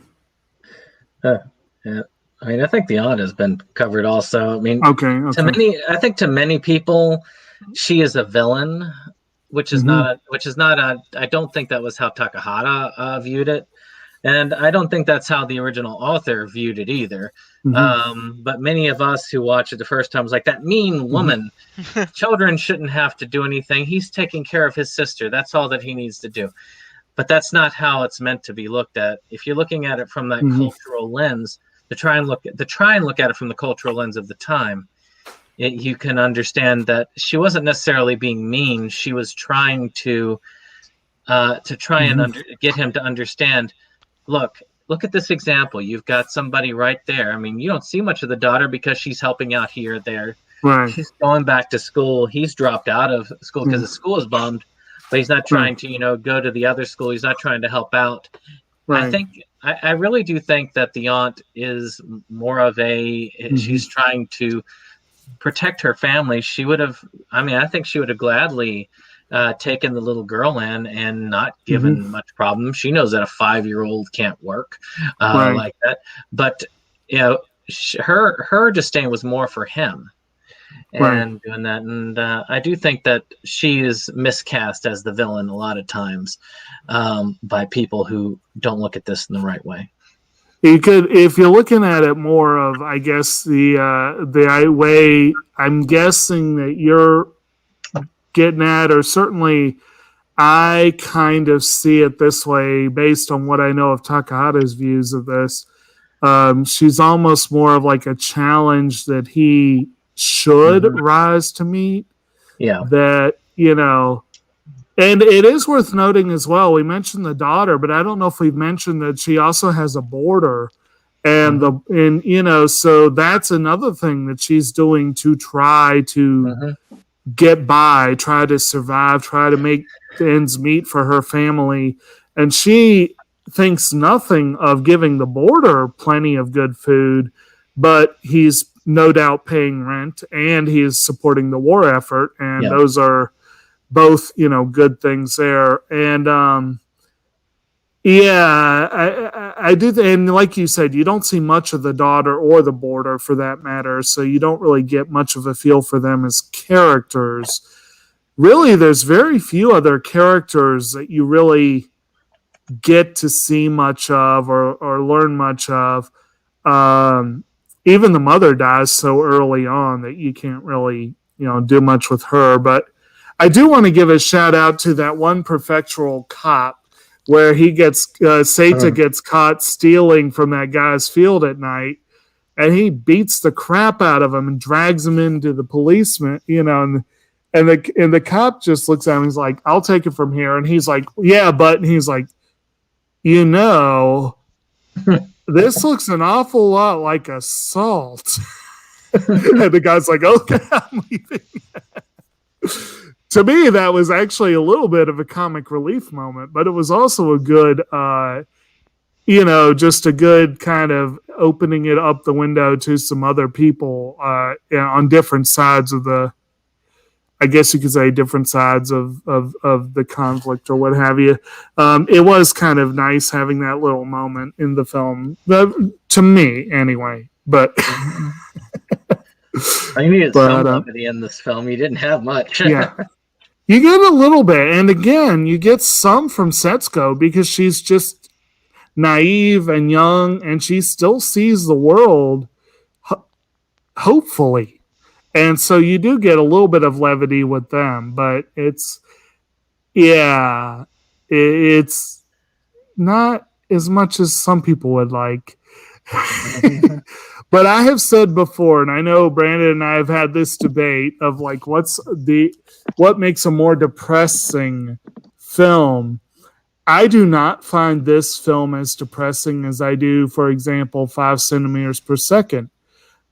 Yeah. I mean, I think the aunt has been covered also. I mean, to many people, she is a villain, which is not I don't think that was how Takahata viewed it. And I don't think that's how the original author viewed it either. But many of us who watched it the first time was like, that mean woman. Children shouldn't have to do anything. He's taking care of his sister. That's all that he needs to do. But that's not how it's meant to be looked at. If you're looking at it from that cultural lens, to try and look at it from the cultural lens of the time, you can understand that she wasn't necessarily being mean. She was trying to get him to understand. Look at this example. You've got somebody right there. I mean, you don't see much of the daughter because she's helping out here or there. Right. She's going back to school. He's dropped out of school because the school is bummed, but he's not trying to, go to the other school. He's not trying to help out. Right. I really do think that the aunt is more of she's trying to protect her family. I think she would have gladly taken the little girl in and not given much problem. She knows that a 5-year-old can't work like that. But her disdain was more for him. And doing that, and I do think that she is miscast as the villain a lot of times by people who don't look at this in the right way. You could, if you're looking at it more of, I guess the way I'm guessing that you're getting at, or certainly I kind of see it this way based on what I know of Takahata's views of this. She's almost more of like a challenge that he should rise to meet. Yeah. That, and it is worth noting as well, we mentioned the daughter, but I don't know if we've mentioned that she also has a boarder. And so that's another thing that she's doing to try to get by, try to survive, try to make ends meet for her family. And she thinks nothing of giving the boarder plenty of good food, but he's no doubt paying rent and he is supporting the war effort. And those are both, good things there. And, I do. And like you said, you don't see much of the daughter or the boarder for that matter. So you don't really get much of a feel for them as characters. Really, there's very few other characters that you really get to see much of or learn much of. Even the mother dies so early on that you can't really, do much with her. But I do want to give a shout out to that one prefectural cop where he gets, Seita gets caught stealing from that guy's field at night, and he beats the crap out of him and drags him into the policeman, and the cop just looks at him. He's like, "I'll take it from here." And he's like, "Yeah, but," and he's like, this looks an awful lot like assault. And the guy's like, "Okay, I'm leaving." To me, that was actually a little bit of a comic relief moment, but it was also a good, just a good kind of opening it up the window to some other people on different sides of I guess you could say different sides of the conflict or what have you. It was kind of nice having that little moment in the film, to me anyway. But I needed some levity in this film. You didn't have much. Yeah, you get a little bit, and again, you get some from Setsuko because she's just naive and young, and she still sees the world hopefully. And so you do get a little bit of levity with them, but it's not as much as some people would like. But I have said before, and I know Brandon and I have had this debate of like, what makes a more depressing film? I do not find this film as depressing as I do, for example, 5 centimeters per second.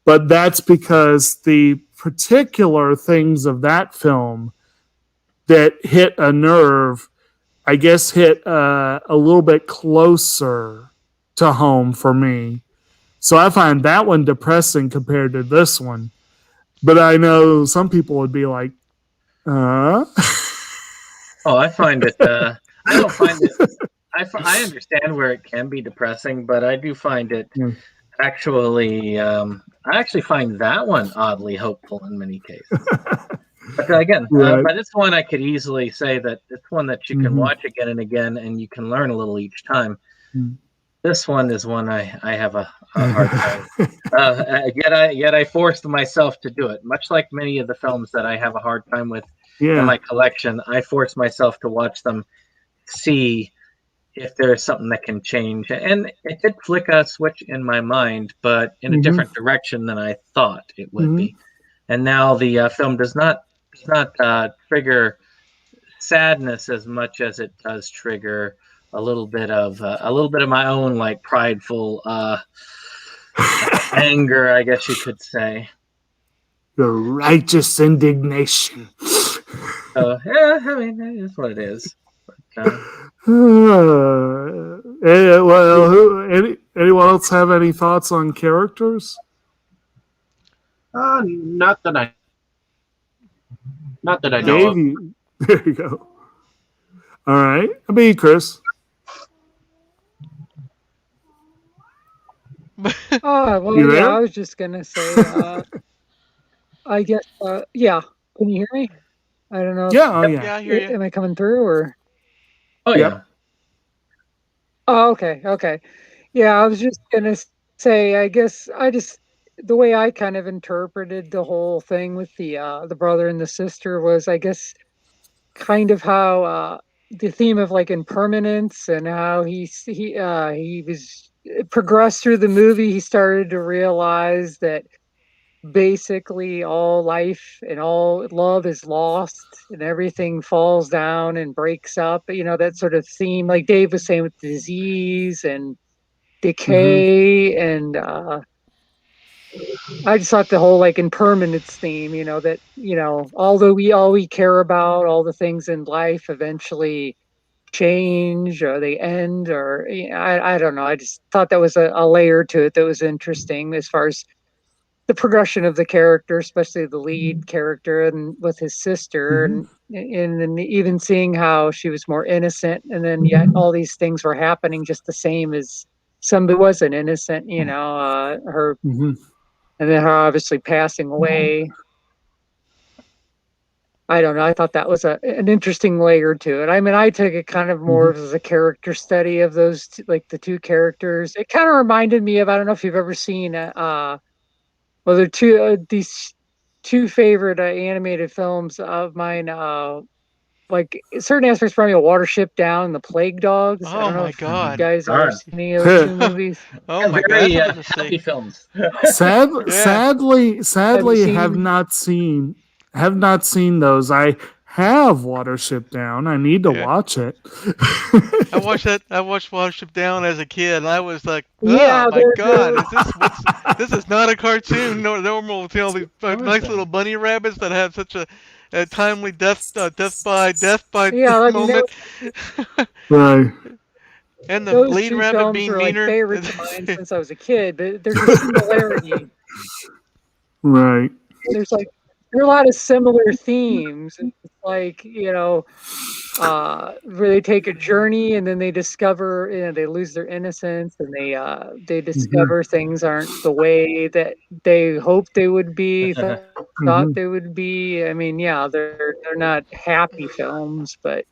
But that's because the particular things of that film that hit a nerve, I guess, hit a little bit closer to home for me. So I find that one depressing compared to this one. But I know some people would be like, Oh, I find it, I don't find it, I understand where it can be depressing, but I do find it actually, I actually find that one oddly hopeful in many cases. But again, by this one, I could easily say that it's one that you can watch again and again, and you can learn a little each time. This one is one I have a hard time. Yet I forced myself to do it. Much like many of the films that I have a hard time with in my collection, I forced myself to watch them, see if there's something that can change. And it did flick a switch in my mind, but in a different direction than I thought it would be. And now the film does not trigger sadness as much as it does trigger a little bit of my own like prideful anger, I guess you could say. The righteous indignation. So yeah, I mean, that is what it is. But, anyone else have any thoughts on characters? Not that I know of. There you go. All right. I mean, Chris. Oh, well, You yeah, there? I was just gonna say, I guess, yeah. Can you hear me? I don't know. Yeah, oh yeah. Yeah, I hear you. Am I coming through or? Oh Yep. yeah. Oh, okay. Yeah, I was just gonna say, I guess the way I kind of interpreted the whole thing with the brother and the sister was, I guess, kind of how the theme of like impermanence and how he was progressed through the movie. He started to realize that basically all life and all love is lost and everything falls down and breaks up. You know, that sort of theme, like Dave was saying, with disease and decay and I just thought the whole like impermanence theme, that, although all we care about, all the things in life eventually change or they end or I don't know. I just thought that was a layer to it that was interesting as far as the progression of the character, especially the lead character and with his sister and then even seeing how she was more innocent and then yet all these things were happening just the same as somebody wasn't innocent, her and then her obviously passing away. I don't know. I thought that was an interesting layer to it. I mean, I took it kind of more as a character study of those, like the two characters. It kind of reminded me of, I don't know if you've ever seen, well, they're these two favorite animated films of mine. Like certain aspects remind me of Watership Down and the Plague Dogs. I Oh don't know my if you God. guys ever God. seen any of those two movies. Oh my God, Very that's something to happy see. films. Yeah. Sadly, have seen- not seen those. I have Watership Down. I need to Yeah. watch it. I watched Watership Down as a kid, and I was like, Yeah, "Oh my they're- God, this is not a cartoon. No, normal, these nice little bunny rabbits that have such a timely death by Yeah, I mean, moment, Right. and the those lead two rabbit films being were like meaner." favorites of mine since I was a kid, but there's a similarity. Right. There are a lot of similar themes. It's like, where they take a journey and then they discover, they lose their innocence and they discover things aren't the way that they hoped they would be, thought they would be. I mean, yeah, they're not happy films, but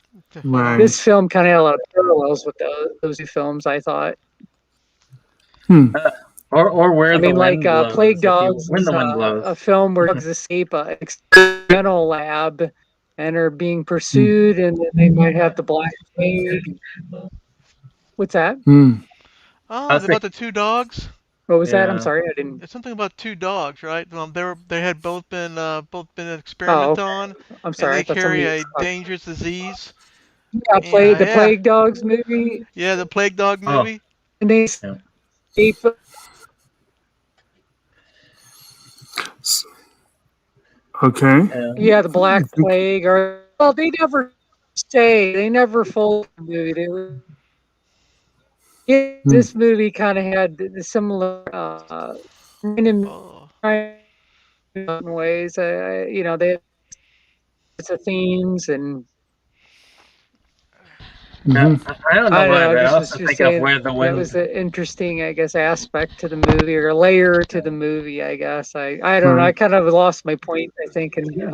Right. this film kind of had a lot of parallels with those two films, I thought. Or where I the mean, like wind blows. Plague Dogs When is the wind blows. a film where dogs escape an experimental lab and are being pursued, and then they might have the Black Plague. What's that? Oh, it's about the two dogs. What was that? I'm sorry, I didn't. It's something about two dogs, right? They had both been experimented okay. on, I'm sorry. and I they thought carry somebody a was talking. dangerous disease. Yeah, the Plague Dogs movie. Yeah, the Plague Dog movie. And they escape. Okay. Yeah, the Black Plague, or well, they never stay. They never fold the movie. They were. This movie kind of had the similar ways. They had themes and. I don't know why, but I was also just think of saying where the that wind. was an interesting, I guess, aspect to the movie or a layer to the movie. I guess I don't know. I kind of lost my point. I think, and yeah.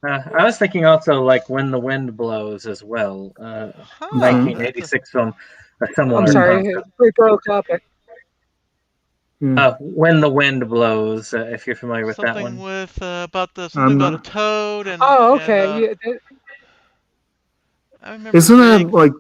I was thinking also like When the Wind Blows as well. 1986 film. Similar I'm sorry, concept. we broke up. When the Wind Blows, if you're familiar with that one. Something with about a toad and. Oh, okay. I remember. Isn't that like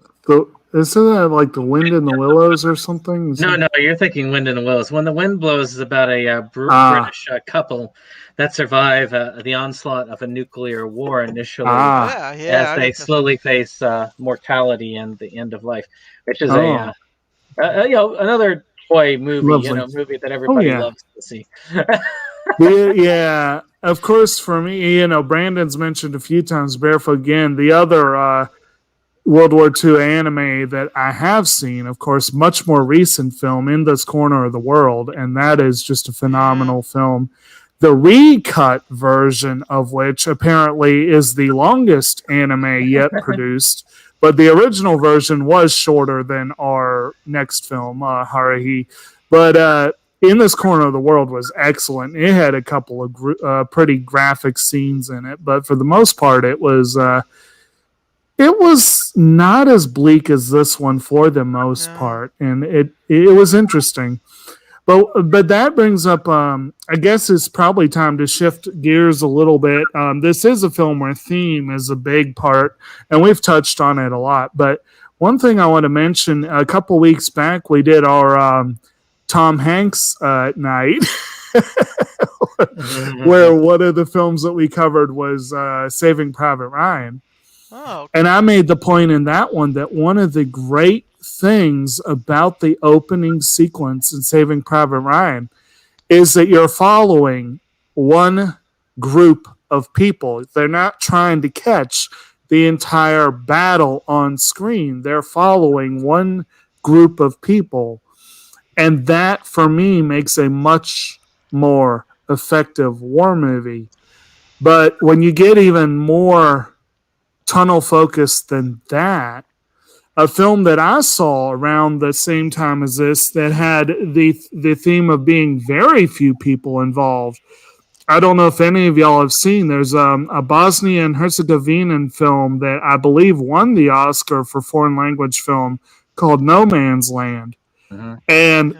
the Wind in the Willows or something? No, you're thinking Wind in the Willows. When the Wind Blows is about a British couple that survive the onslaught of a nuclear war initially, as they slowly face mortality and the end of life, which is another toy movie, movie that everybody loves to see. Yeah, of course. For me, Brandon's mentioned a few times Barefoot Again. The other World War II anime that I have seen, of course, much more recent film, In This Corner of the World, and that is just a phenomenal film. The recut version of which apparently is the longest anime yet produced, But the original version was shorter than our next film, Haruhi. But In This Corner of the World was excellent. It had a couple of pretty graphic scenes in it, but for the most part, it was not as bleak as this one for the most part, and it was interesting. But that brings up, I guess it's probably time to shift gears a little bit. This is a film where theme is a big part, and we've touched on it a lot. But one thing I want to mention, a couple weeks back, we did our Tom Hanks night, where one of the films that we covered was Saving Private Ryan. Oh, okay. And I made the point in that one that one of the great things about the opening sequence in Saving Private Ryan is that you're following one group of people. They're not trying to catch the entire battle on screen. They're following one group of people. And that, for me, makes a much more effective war movie. But when you get even more tunnel focused than that, a film that I saw around the same time as this that had the theme of being very few people involved. I don't know if any of y'all have seen. There's a Bosnian and Herzegovinian film that I believe won the Oscar for foreign language film called No Man's Land. And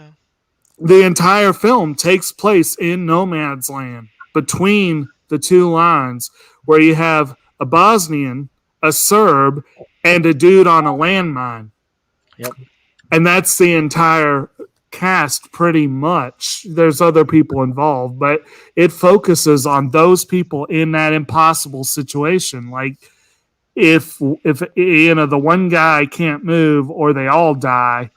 the entire film takes place in No Man's Land between the two lines, where you have a Bosnian, a Serb, and a dude on a landmine. Yep. And that's the entire cast pretty much. There's other people involved, but it focuses on those people in that impossible situation. Like if the one guy can't move or they all die,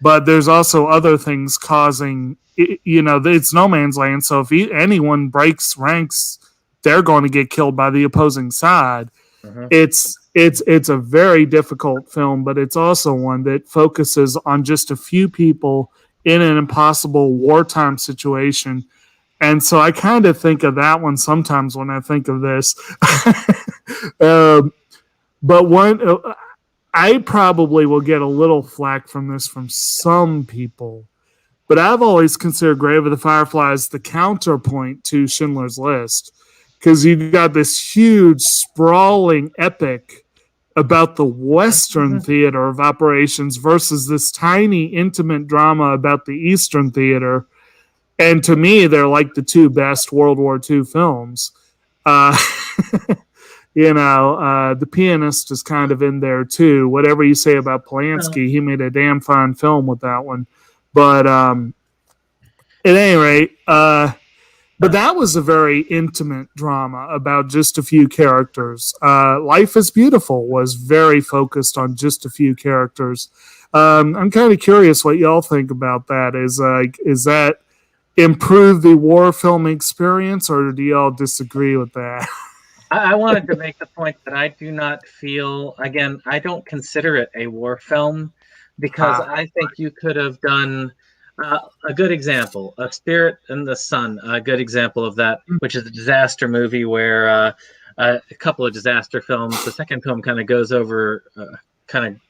but there's also other things causing, it's no man's land. So if anyone breaks ranks, they're going to get killed by the opposing side. It's a very difficult film, but it's also one that focuses on just a few people in an impossible wartime situation. And so I kind of think of that one sometimes when I think of this. But I probably will get a little flack from this from some people, but I've always considered Grave of the Fireflies the counterpoint to Schindler's List, because you've got this huge, sprawling epic about the Western theater of operations versus this tiny, intimate drama about the Eastern theater. And to me, they're like the two best World War II films. The Pianist is kind of in there too. Whatever you say about Polanski, he made a damn fine film with that one. But at any rate, but that was a very intimate drama about just a few characters. Life is Beautiful was very focused on just a few characters. I'm kind of curious what y'all think about that. Is that improve the war film experience, or do y'all disagree with that? I wanted to make the point that I do not feel, again, I don't consider it a war film, because I think you could have done a good example, A Spirit in the Sun, a good example of that, which is a disaster movie where a couple of disaster films, the second film kind of goes over, kind of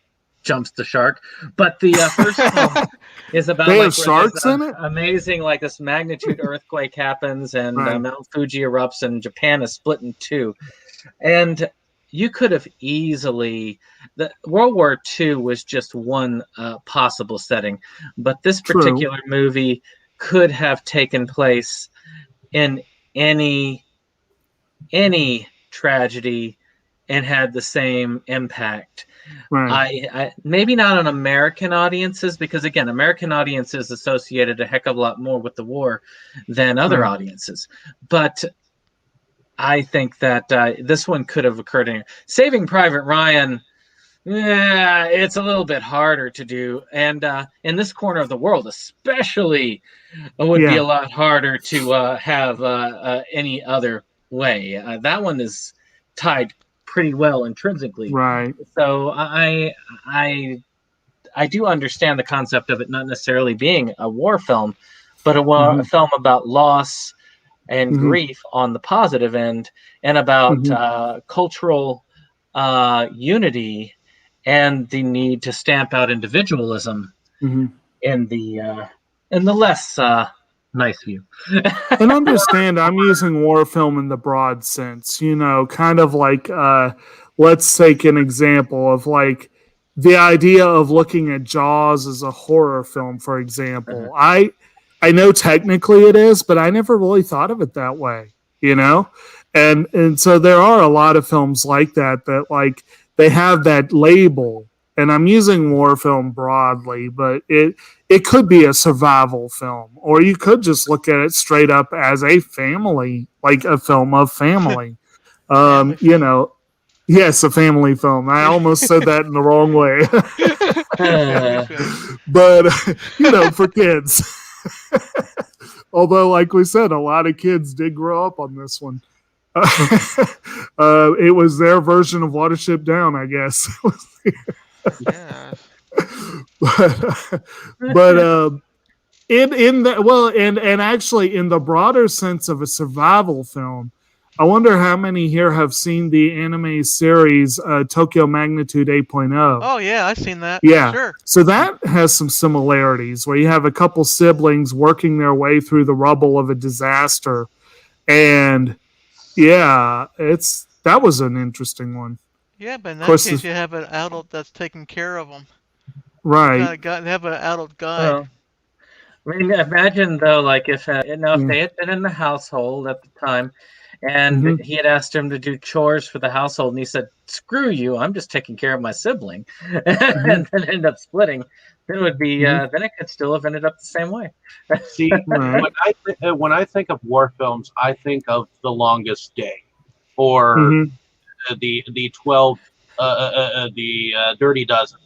jumps the shark, but the first film is about sharks in it? Amazing, like this magnitude earthquake happens and Mount Fuji erupts and Japan is split in two. And you could have easily, World War II was just one possible setting, but this particular movie could have taken place in any tragedy and had the same impact. I maybe not on American audiences, because again, American audiences associated a heck of a lot more with the war than other audiences. But I think that this one could have occurred in Saving Private Ryan. Yeah, it's a little bit harder to do, and in This Corner of the World, especially, it would be a lot harder to have any other way. That one is tied pretty well intrinsically, right? So I do understand the concept of it not necessarily being a war film, but a film about loss and grief on the positive end, and about cultural unity and the need to stamp out individualism in the less nice view. And understand, I'm using war film in the broad sense, kind of like, let's take an example of like the idea of looking at Jaws as a horror film, for example. I know technically it is, but I never really thought of it that way, and so there are a lot of films like that like they have that label, and I'm using war film broadly, but it could be a survival film, or you could just look at it straight up as a family, like a film of family. Yes, a family film. I almost said that in the wrong way. But, for kids. Although, like we said, a lot of kids did grow up on this one. It was their version of Watership Down, I guess. Yeah. but in the and actually in the broader sense of a survival film, I wonder how many here have seen the anime series Tokyo Magnitude 8.0. Oh yeah, I've seen that. Yeah, sure. So that has some similarities where you have a couple siblings working their way through the rubble of a disaster, and that was an interesting one. Yeah, but in that case, you have an adult that's taking care of them. Right. They have an adult guide. I mean, imagine though, like if they had been in the household at the time, and he had asked him to do chores for the household, and he said, "Screw you! I'm just taking care of my sibling," and then end up splitting. Then it would be. Then it could still have ended up the same way. See, when I think of war films, I think of The Longest Day, or the 12, the Dirty Dozen.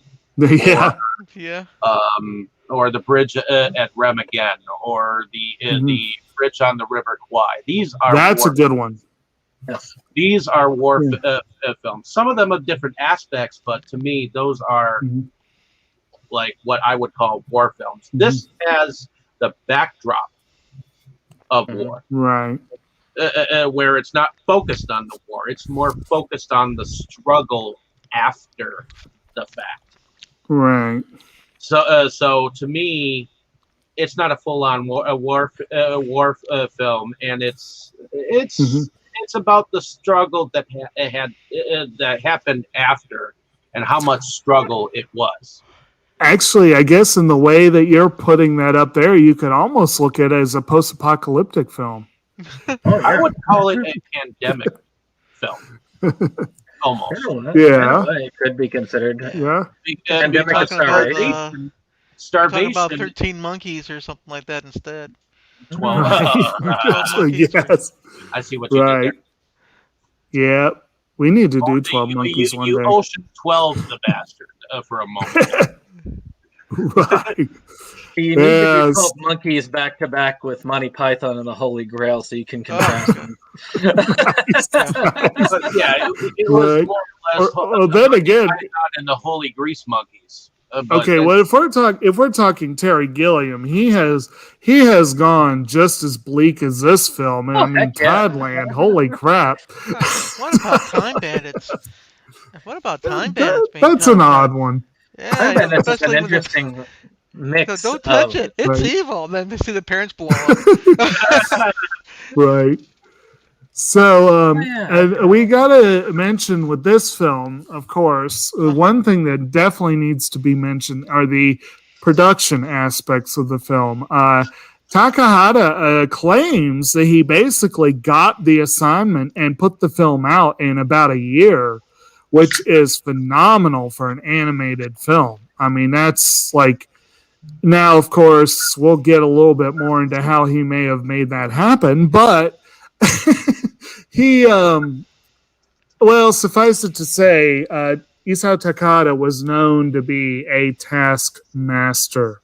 Or the bridge at Remagen, or the bridge on the River Kwai. That's a good one. Yes. These are war films. Some of them have different aspects, but to me, those are like what I would call war films. This has the backdrop of war, right? Where it's not focused on the war; it's more focused on the struggle after the fact, right? So to me, it's not a full-on war film, and it's about the struggle that that happened after, and how much struggle it was. Actually, I guess in the way that you're putting that up there, you could almost look at it as a post-apocalyptic film. I would call it a pandemic film. Almost. Yeah. It could be considered. Yeah. Pandemic of starvation. Talking about 13 Monkeys or something like that instead. 12 Monkeys. Yes. I see what you did there. Yeah. We need to do 12 Monkeys one day. You Ocean 12 the bastard for a moment. Right. You need to do 12 Monkeys back to back with Monty Python and the Holy Grail so you can contrast them. It was more or less. Then again, and the Holy Grease Monkeys. Okay, well, if we're talking Terry Gilliam, he has gone just as bleak as this film. And I mean, Tideland, holy crap! What about Time Bandits? What about Time Bandits? That's an odd one. Yeah, Time Bandits is an interesting mix. So don't touch it. It's evil. And then they see the parents blow up. Right. So, and we gotta mention with this film, of course, one thing that definitely needs to be mentioned are the production aspects of the film. Takahata claims that he basically got the assignment and put the film out in about a year, which is phenomenal for an animated film. I mean, that's like, now, of course, we'll get a little bit more into how he may have made that happen, but suffice it to say, Isao Takahata was known to be a taskmaster,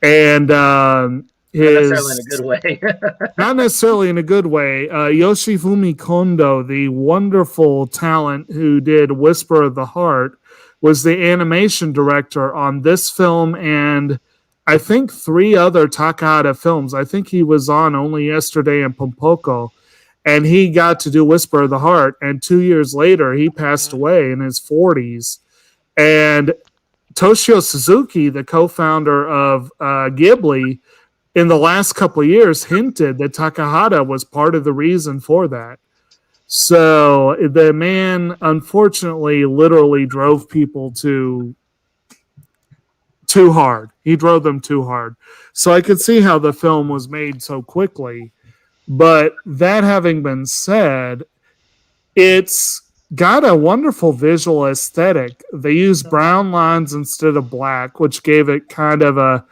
and not necessarily in a good way. Not necessarily in a good way. Yoshifumi Kondo, the wonderful talent who did Whisper of the Heart, was the animation director on this film and I think 3 other Takahata films. I think he was on Only Yesterday and Pompoko. And he got to do Whisper of the Heart, and 2 years later, he passed away in his 40s. And Toshio Suzuki, the co-founder of Ghibli, in the last couple of years hinted that Takahata was part of the reason for that. So the man, unfortunately, literally drove people too hard. He drove them too hard. So I could see how the film was made so quickly. But that having been said, it's got a wonderful visual aesthetic. They use brown lines instead of black, which gave it kind of a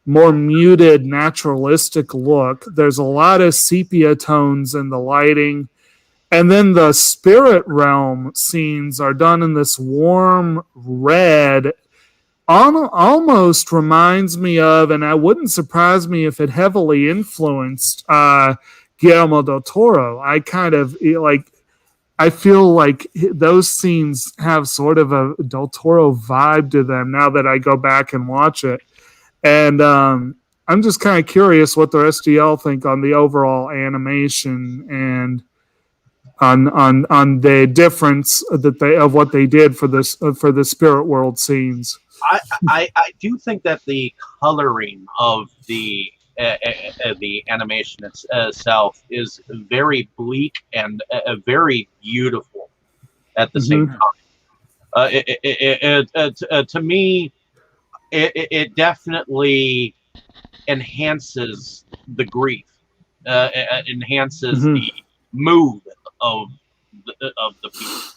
more muted, naturalistic look. There's a lot of sepia tones in the lighting. And then the spirit realm scenes are done in this warm red. Almost reminds me of, and it wouldn't surprise me if it heavily influenced Guillermo del Toro. I feel like those scenes have sort of a Del Toro vibe to them now that I go back and watch it. And I'm just kind of curious what the rest of y'all think on the overall animation and on the difference of what they did for the spirit world scenes. I do think that the coloring of the animation itself is very bleak and very beautiful at the same time. To me, it definitely enhances the grief, enhances the mood of the piece.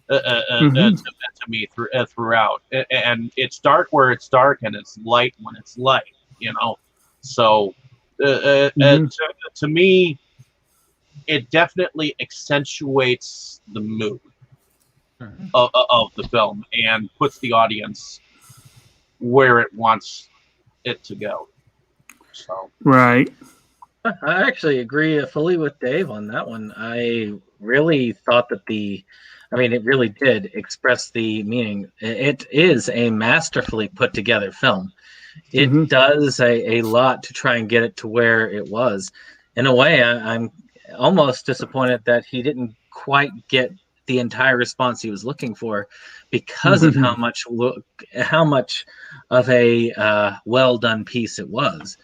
To me throughout, and it's dark where it's dark and it's light when it's light, so to me it definitely accentuates the mood of the film and puts the audience where it wants it to go. So right. I actually agree fully with Dave on that one. I really thought that it really did express the meaning. It is a masterfully put together film. It does a lot to try and get it to where it was. In a way, I'm almost disappointed that he didn't quite get the entire response he was looking for because of how much of a well done piece it was.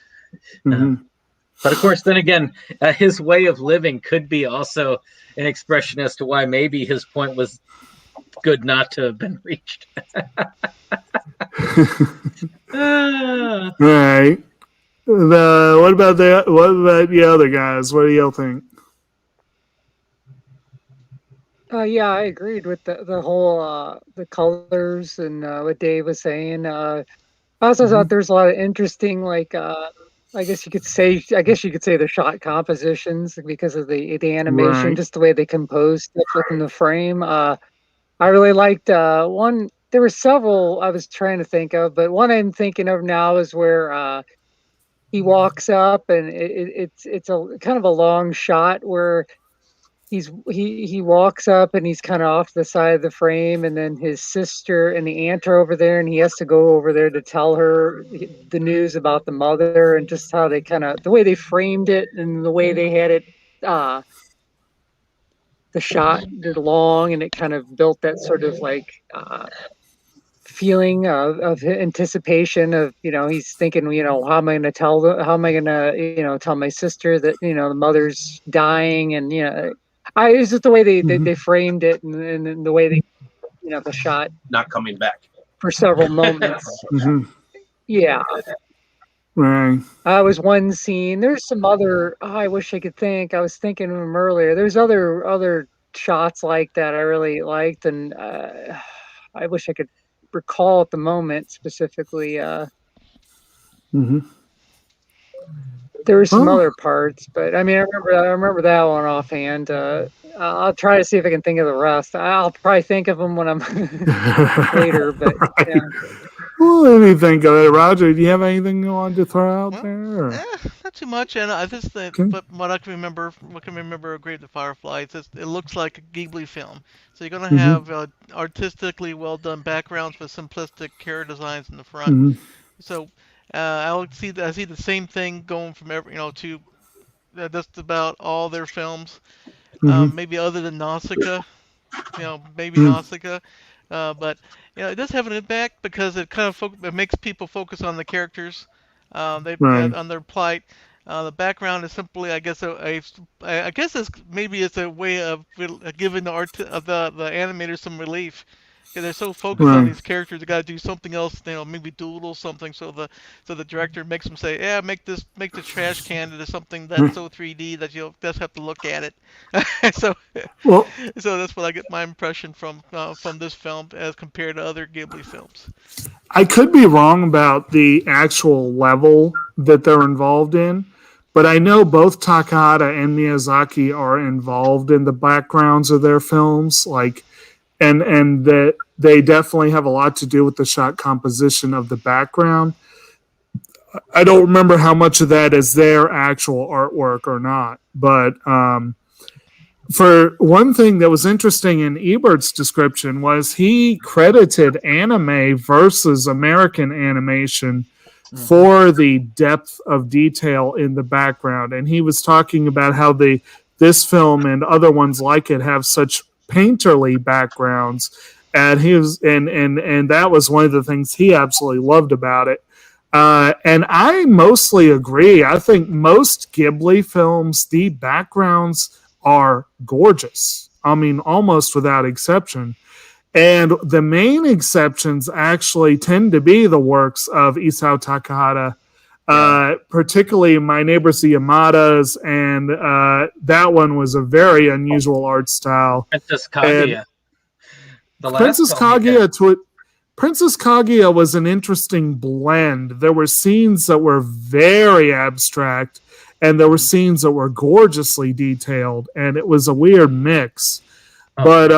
But of course, then again, his way of living could be also an expression as to why maybe his point was good not to have been reached. Right. What about the other guys? What do y'all think? Yeah, I agreed with the whole the colors and what Dave was saying. I also thought there's a lot of interesting, I guess you could say the shot compositions because of the animation, just the way they composed stuff within the frame. I really liked one. There were several I was trying to think of, but one I'm thinking of now is where he walks up and it's a kind of a long shot where he walks up and he's kind of off the side of the frame, and then his sister and the aunt are over there, and he has to go over there to tell her the news about the mother, and just how they the way they framed it and the way they had it the shot did long, and it kind of built that sort of feeling of anticipation of, he's thinking, how am I going to tell tell my sister that, the mother's dying, and it's just the way they framed it, and the way they, the shot not coming back for several moments. Yeah. Right. Was one scene. There's some other. I wish I could think. I was thinking of them earlier. There's other shots like that I really liked, and I wish I could recall at the moment specifically. There were some other parts, but I remember that one offhand. I'll try to see if I can think of the rest. I'll probably think of them when I'm later. But yeah. Well, let me think of it. Roger, do you have anything you want to throw out there? Or? Not too much. And I just think what I can remember of Grave the Fireflies, it looks like a Ghibli film. So you're gonna have artistically well done backgrounds with simplistic character designs in the front. So I see the same thing going from to just about all their films. Maybe other than Nausicaa, Nausicaa. But it does have an impact because it kind of it makes people focus on the characters, on their plight. The background is simply, I guess, I guess it's a way of giving the art of the animators some relief. Because they're so focused on these characters, they got to do something else. Maybe doodle something. So the director makes them say, "Yeah, make the trash can into something that's so 3D that you'll just have to look at it." so that's what I get my impression from this film as compared to other Ghibli films. I could be wrong about the actual level that they're involved in, but I know both Takahata and Miyazaki are involved in the backgrounds of their films, and that they definitely have a lot to do with the shot composition of the background. I don't remember how much of that is their actual artwork or not, but for one thing that was interesting in Ebert's description was he credited anime versus American animation for the depth of detail in the background, and he was talking about how this film and other ones like it have such painterly backgrounds, and he was and that was one of the things he absolutely loved about it. And I mostly agree. I think most Ghibli films, the backgrounds are gorgeous. I mean, almost without exception. And the main exceptions actually tend to be the works of Isao Takahata, particularly My Neighbors the Yamadas, and that one was a very unusual art style. Princess Kaguya. Princess Kaguya was an interesting blend. There were scenes that were very abstract, and there were scenes that were gorgeously detailed, and it was a weird mix. But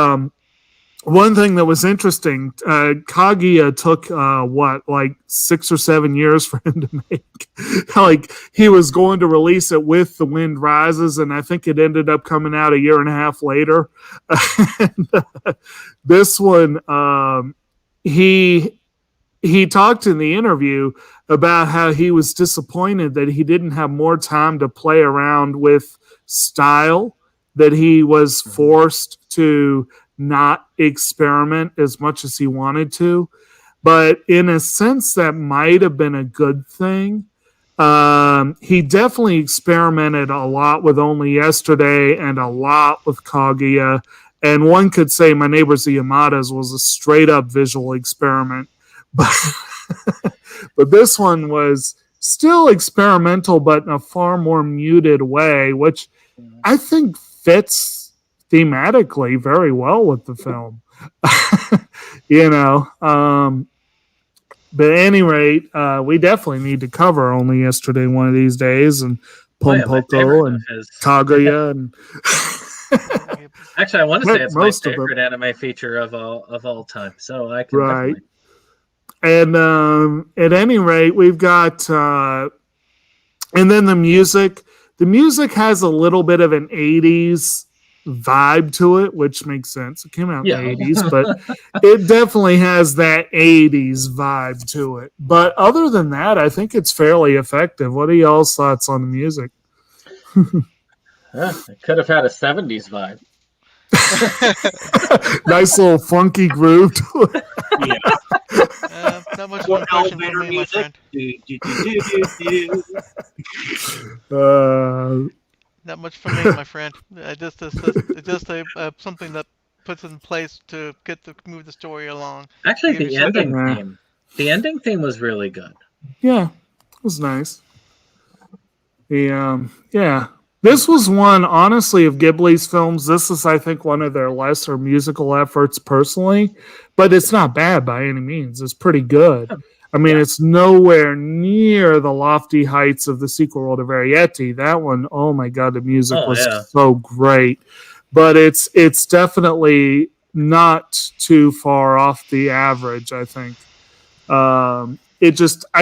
one thing that was interesting, Kaguya took 6 or 7 years for him to make. He was going to release it with The Wind Rises, and I think it ended up coming out a year and a half later. And, this one, he talked in the interview about how he was disappointed that he didn't have more time to play around with style, that he was forced to not experiment as much as he wanted to. But in a sense, that might have been a good thing. He definitely experimented a lot with Only Yesterday and a lot with Kaguya. And one could say My Neighbors the Yamadas was a straight up visual experiment. But this one was still experimental, but in a far more muted way, which I think fits thematically very well with the film. But at any rate, we definitely need to cover Only Yesterday one of these days, and Pompoko and Kaguya. And actually, I want to say it's my favorite anime feature of all time. So I can definitely. And at any rate, we've got, and then the music. The music has a little bit of an 80s vibe to it, which makes sense. It came out in the 80s, but it definitely has that 80s vibe to it. But other than that, I think it's fairly effective. What are y'all's thoughts on the music? It could have had a 70s vibe. Nice little funky groove to it. Not much of an impression from me, my friend. Not much from me, my friend. It's just something that puts in place to move the story along. Actually, the ending theme was really good. Yeah, it was nice. This was one, honestly, of Ghibli's films. This is, I think, one of their lesser musical efforts personally, but it's not bad by any means. It's pretty good. I mean, it's nowhere near the lofty heights of the sequel world of Arietti. That one, oh my God, the music was so great. But it's definitely not too far off the average, I think. I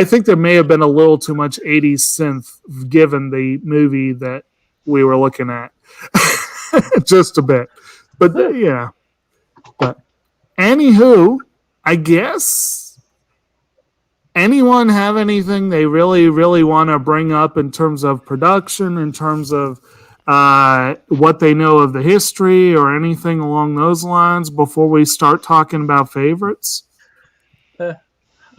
think there may have been a little too much 80s synth given the movie that we were looking at. Just a bit. But But anywho, I guess anyone have anything they really, really want to bring up in terms of production, in terms of what they know of the history or anything along those lines before we start talking about favorites?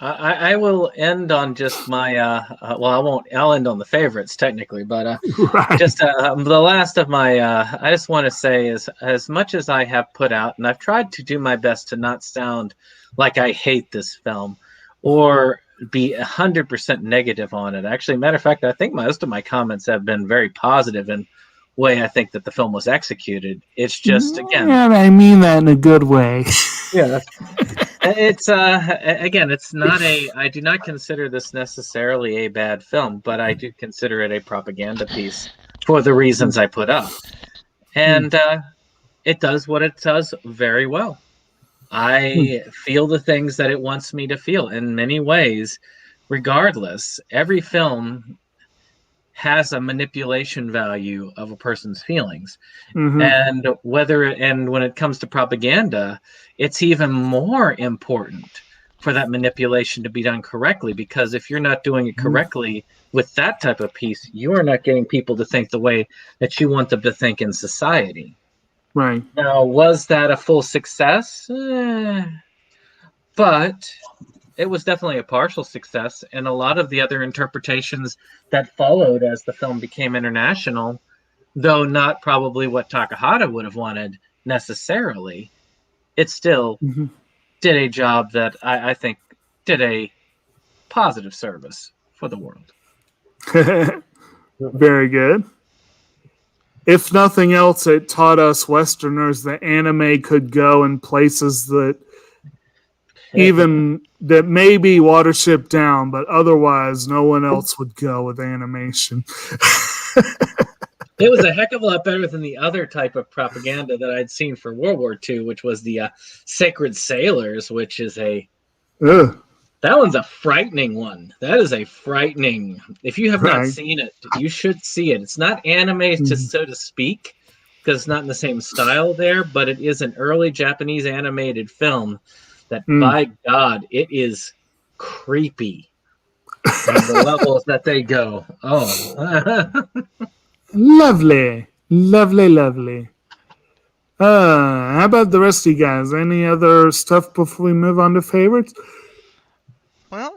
I will end on just my well, I won't. I'll end on the favorites technically, but right. just the last of my. I just want to say is as much as I have put out, and I've tried to do my best to not sound like I hate this film or be 100% negative on it. Actually, matter of fact, I think most of my comments have been very positive in way I think that the film was executed. It's just again, and I mean that in a good way. Yeah. It's again, it's not a. I do not consider this necessarily a bad film, but I do consider it a propaganda piece for the reasons I put up, and it does what it does very well. I feel the things that it wants me to feel in many ways. Regardless, every film has a manipulation value of a person's feelings, and when it comes to propaganda, it's even more important for that manipulation to be done correctly, because if you're not doing it correctly with that type of piece, you are not getting people to think the way that you want them to think in society. Right. Now, was that a full success? But it was definitely a partial success, and a lot of the other interpretations that followed as the film became international, though not probably what Takahata would have wanted necessarily, it still did a job that I think did a positive service for the world. Very good. If nothing else, it taught us Westerners that anime could go in places that even that may be Watership Down, but otherwise no one else would go with animation. It was a heck of a lot better than the other type of propaganda that I'd seen for World War II, which was the Sacred Sailors, which is that one's a frightening one. That is a frightening. If you have not seen it, you should see it. It's not anime, so to speak, because it's not in the same style there, but it is an early Japanese animated film that, by God, it is creepy. On the levels that they go. Oh. Lovely. How about the rest of you guys? Any other stuff before we move on to favorites? Well,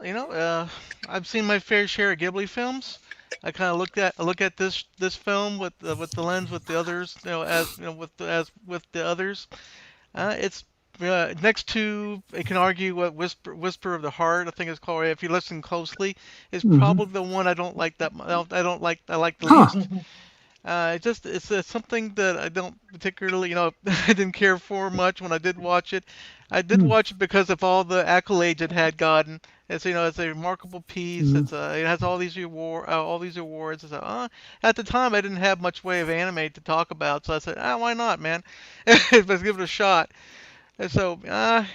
I've seen my fair share of Ghibli films. I kind of look at this film with the lens with the others, with the others. It's next to, you can argue what Whisper of the Heart, I think it's called. If you listen closely, is probably the one I don't like that. I like the least. It's something that I don't particularly, I didn't care for much when I did watch it. I did watch it because of all the accolades it had gotten. It's it's a remarkable piece. It has all these awards. At the time I didn't have much way of anime to talk about, so I said, why not, man? Let's give it a shot. And so, it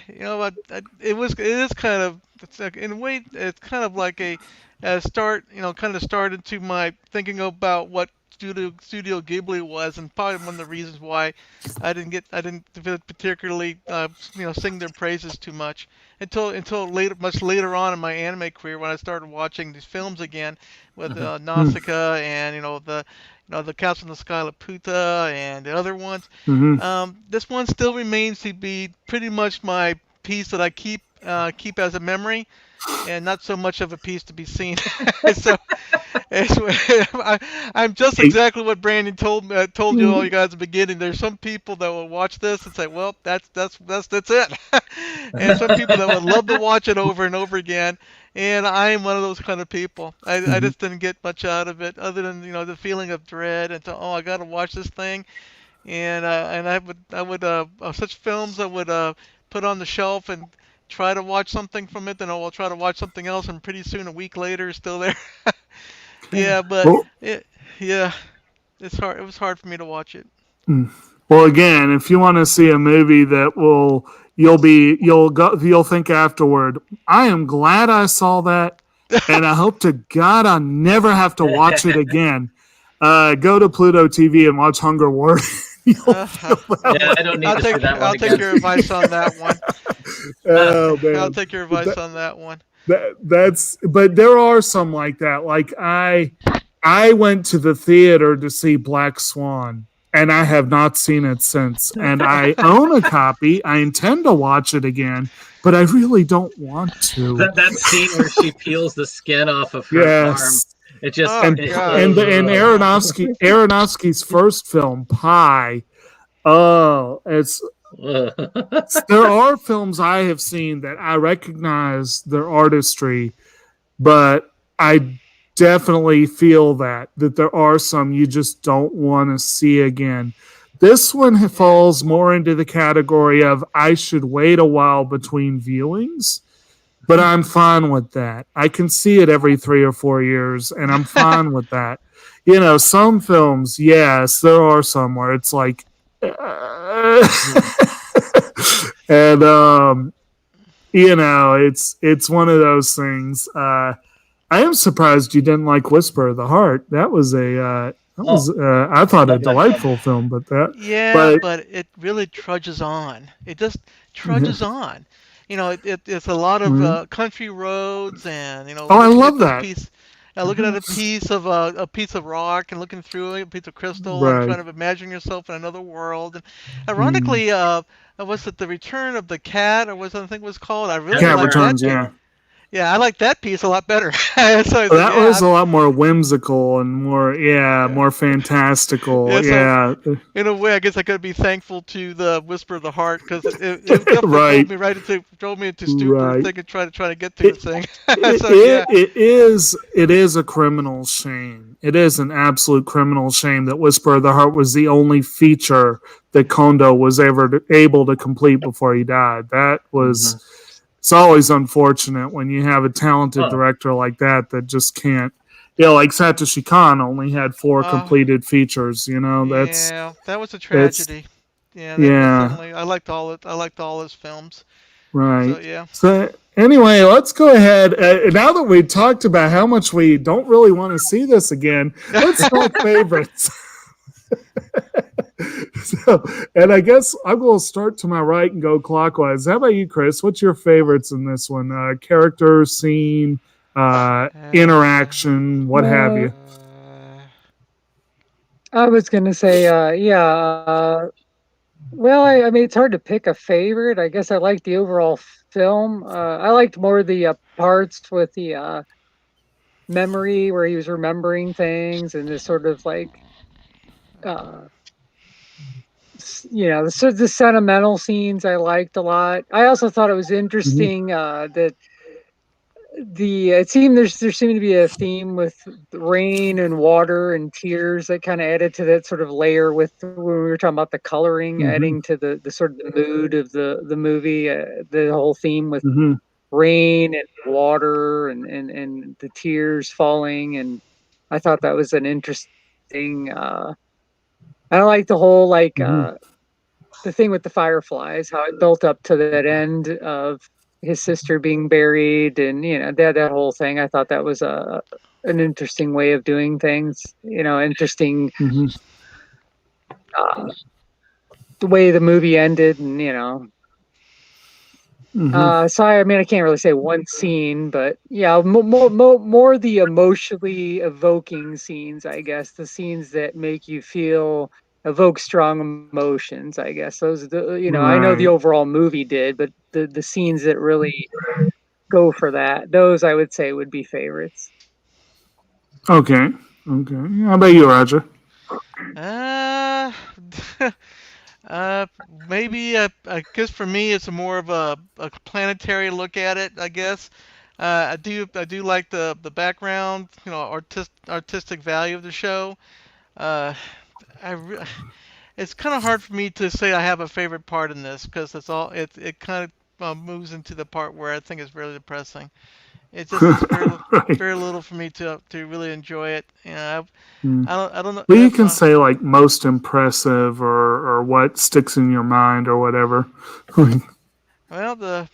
is kind of, in a way, it's kind of like a start, kind of started to my thinking about what Studio Ghibli was, and probably one of the reasons why I didn't particularly sing their praises too much until much later on in my anime career, when I started watching these films again with Nausicaa and the Castle in the Sky Laputa and the other ones. This one still remains to be pretty much my piece that I keep as a memory, and not so much of a piece to be seen. So I'm just exactly what Brandon told you all you guys at the beginning. There's some people that will watch this and say, well, that's it. And some people that would love to watch it over and over again. And I am one of those kind of people. I just didn't get much out of it, other than the feeling of dread and I got to watch this thing. And I would such films I would put on the shelf and try to watch something from it, then I'll try to watch something else, and pretty soon a week later it's still there. Yeah, but it's hard. It was hard for me to watch it. Well, again, if you want to see a movie that you'll think afterward, I am glad I saw that, and I hope to God I never have to watch it again. Go to Pluto TV and watch Hunger Wars. I don't need to see that one. I'll take your advice on that one. Oh man, I'll take your advice on that one. But there are some like that. Like I went to the theater to see Black Swan, and I have not seen it since. And I own a copy. I intend to watch it again, but I really don't want to. That scene where she peels the skin off of her arm. It just Aronofsky's first film, Pie. Oh, it's there are films I have seen that I recognize their artistry, but I definitely feel that there are some you just don't want to see again. This one falls more into the category of I should wait a while between viewings, but I'm fine with that. I can see it every 3 or 4 years, and I'm fine with that. Some films, yes, there are some where it's like, and it's one of those things. I am surprised you didn't like Whisper of the Heart. That was I thought a delightful film, but it really trudges on. It just trudges on. It's a lot of country roads, and I love that. Looking at a piece of rock and looking through it, a piece of crystal, and trying to imagine yourself in another world. And ironically, was it The Return of the Cat, or what I think it was called? I really like that. Yeah, I like that piece a lot better. That was a lot more whimsical and more fantastical. In a way, I guess I could be thankful to the Whisper of the Heart, because it definitely drove me into stupor thinking, trying to get to the thing. It is a criminal shame. It is an absolute criminal shame that Whisper of the Heart was the only feature that Kondo was ever able to complete before he died. That was. It's always unfortunate when you have a talented director like that just can't. Like Satoshi Kon only had 4 completed features. That was a tragedy. I liked all his films. Right. So anyway, let's go ahead. Now that we talked about how much we don't really want to see this again, let's talk favorites. And I guess I will start to my right and go clockwise. How about you, Chris? What's your favorites in this one? Character, scene, interaction, what have you? I was going to say, well, I mean, it's hard to pick a favorite. I guess I liked the overall film. I liked more the parts with the memory where he was remembering things and this sort of like the sentimental scenes I liked a lot. I also thought it was interesting that there seemed to be a theme with rain and water and tears that kind of added to that sort of layer with when we were talking about the coloring, adding to the sort of the mood of the movie, the whole theme with rain and water and the tears falling. And I thought that was an interesting I like the whole the thing with the Fireflies, how it built up to that end of his sister being buried, and that whole thing. I thought that was an interesting way of doing things. Interesting the way the movie ended, and so I mean, I can't really say one scene, but yeah, more the emotionally evoking scenes, I guess, the scenes that make you evoke strong emotions, I guess. Those, I know the overall movie did, but the scenes that really go for that, those I would say would be favorites. Okay. How about you, Roger? Maybe I guess for me it's more of a planetary look at it. I guess I do like the background, artistic value of the show. It's kind of hard for me to say I have a favorite part in this, because it kind of moves into the part where I think is really depressing. It's just very little for me to really enjoy it. I don't know. Well, you can say like most impressive or what sticks in your mind or whatever. Well, the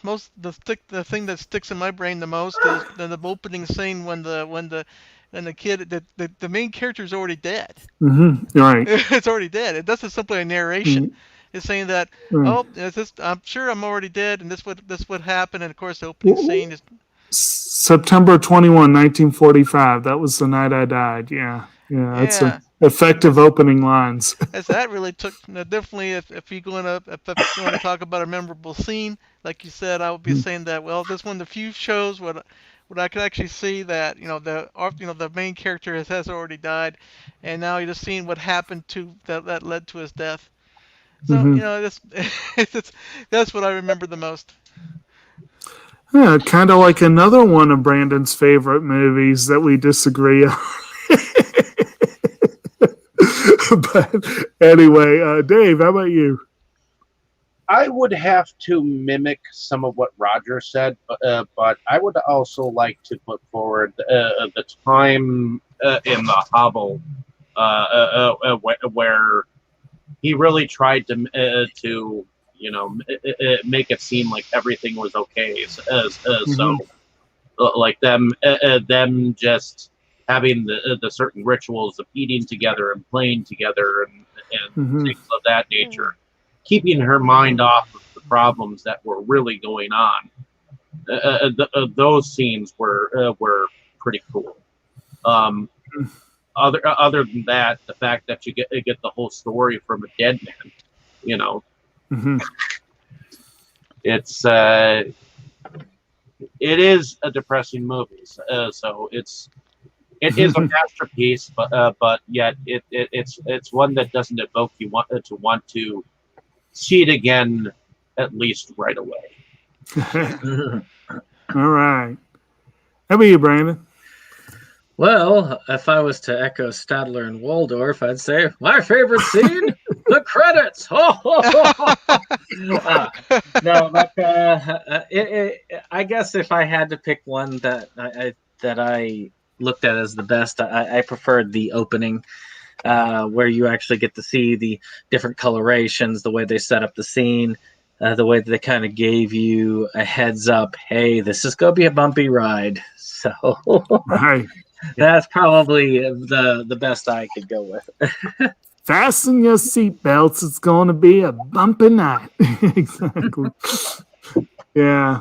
thing that sticks in my brain the most is the opening scene when the kid, the main character is already dead. Right. It's already dead. That's just simply a narration. It's saying that I'm sure I'm already dead, and this would happen. And of course, the opening scene is September 21, 1945. That was the night I died. Yeah. That's Yeah. effective opening lines. As that really took definitely if you're going to talk about a memorable scene, like you said, I would be saying that. Well, this one of the few shows where I could actually see that the main character has already died, and now you're just seeing what happened to that led to his death. So that's what I remember the most. Yeah, kind of like another one of Brandon's favorite movies that we disagree on. But anyway, Dave, how about you? I would have to mimic some of what Roger said, but I would also like to put forward the time in the hovel where he really tried to make it seem like everything was okay. So like them just having the certain rituals of eating together and playing together and things of that nature, keeping her mind off of the problems that were really going on. Those scenes were pretty cool. Other than that, the fact that you get the whole story from a dead man, it's it is a depressing movie. So it is a masterpiece, but yet it's one that doesn't evoke you want to see it again, at least right away. All right. How about you, Brandon? Well, if I was to echo Stadler and Waldorf, I'd say my favorite scene, the credits. No, but I guess if I had to pick one that I looked at as the best, I preferred the opening, where you actually get to see the different colorations, the way they set up the scene, the way that they kind of gave you a heads up. Hey, this is gonna be a bumpy ride. So. Right. That's probably the best I could go with. Fasten your seatbelts. It's going to be a bumpy night. Exactly. Yeah.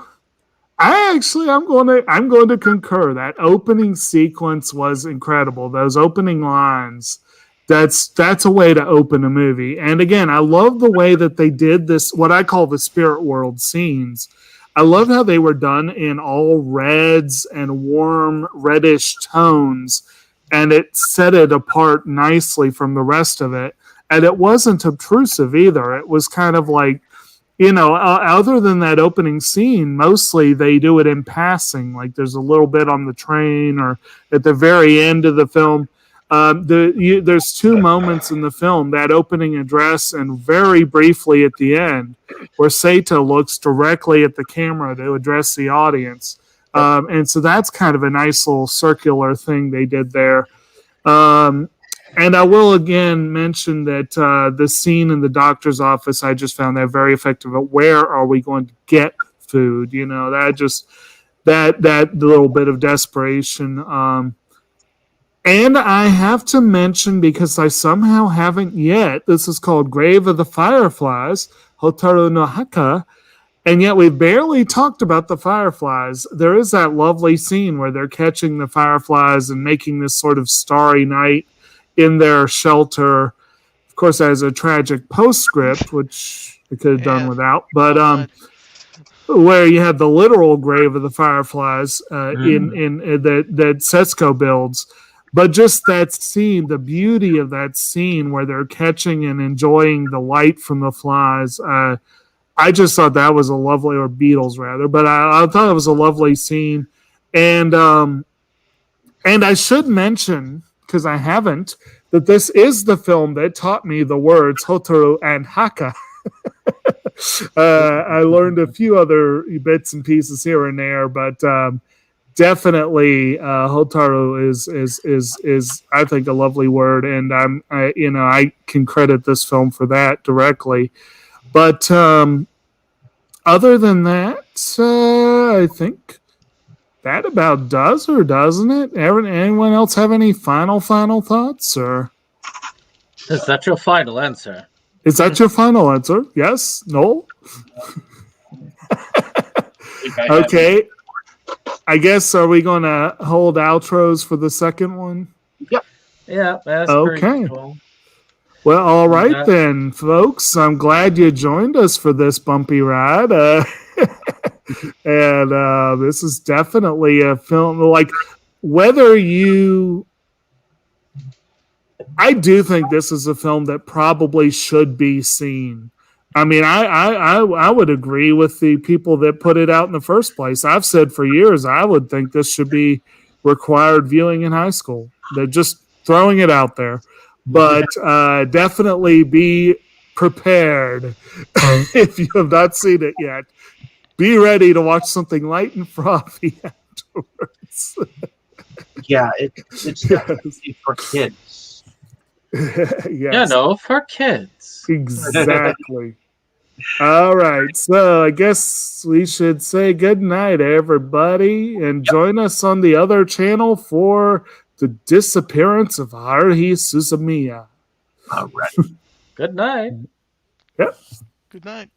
I'm going to concur. That opening sequence was incredible. Those opening lines. That's a way to open a movie. And again, I love the way that they did this, what I call the spirit world scenes. I love how they were done in all reds and warm reddish tones, and it set it apart nicely from the rest of it. And it wasn't obtrusive either. It was kind of like, other than that opening scene, mostly they do it in passing. Like there's a little bit on the train or at the very end of the film. There's two moments in the film, that opening address and very briefly at the end, where Sato looks directly at the camera to address the audience. And so that's kind of a nice little circular thing they did there. And I will again mention that the scene in the doctor's office, I just found that very effective. Where are we going to get food? That little bit of desperation. And I have to mention, because I somehow haven't yet, this is called Grave of the Fireflies, Hotaru no Haka, and yet we've barely talked about the Fireflies. There is that lovely scene where they're catching the Fireflies and making this sort of starry night in their shelter. Of course, as a tragic postscript, which we could have done without, but where you have the literal Grave of the Fireflies in that Setsuko builds. But just that scene, the beauty of that scene where they're catching and enjoying the light from the flies, I just thought that was a lovely, or Beatles rather, but I thought it was a lovely scene. And I should mention, because I haven't, that this is the film that taught me the words Hotaru and Haka. I learned a few other bits and pieces here and there, but definitely Hotaru is I think a lovely word, and I can credit this film for that directly. But other than that, I think that about does, or doesn't it? Anyone else have any final thoughts? Or is that your final answer? Is that your final answer? Yes? No? Okay. I guess, are we going to hold outros for the second one? Yep. Yeah, that's Okay. pretty cool. Well, all right then, folks. I'm glad you joined us for this bumpy ride. And this is definitely a film, like, whether you... I do think this is a film that probably should be seen. I mean, I would agree with the people that put it out in the first place. I've said for years I would think this should be required viewing in high school. They're just throwing it out there. But definitely be prepared if you have not seen it yet. Be ready to watch something light and frothy afterwards. Yeah, it's definitely for kids. Yes. Yeah, no, for kids. Exactly. All right, so I guess we should say good night, everybody, and join us on the other channel for the Disappearance of Haruhi Suzumiya. All right. Good night. Yep. Good night.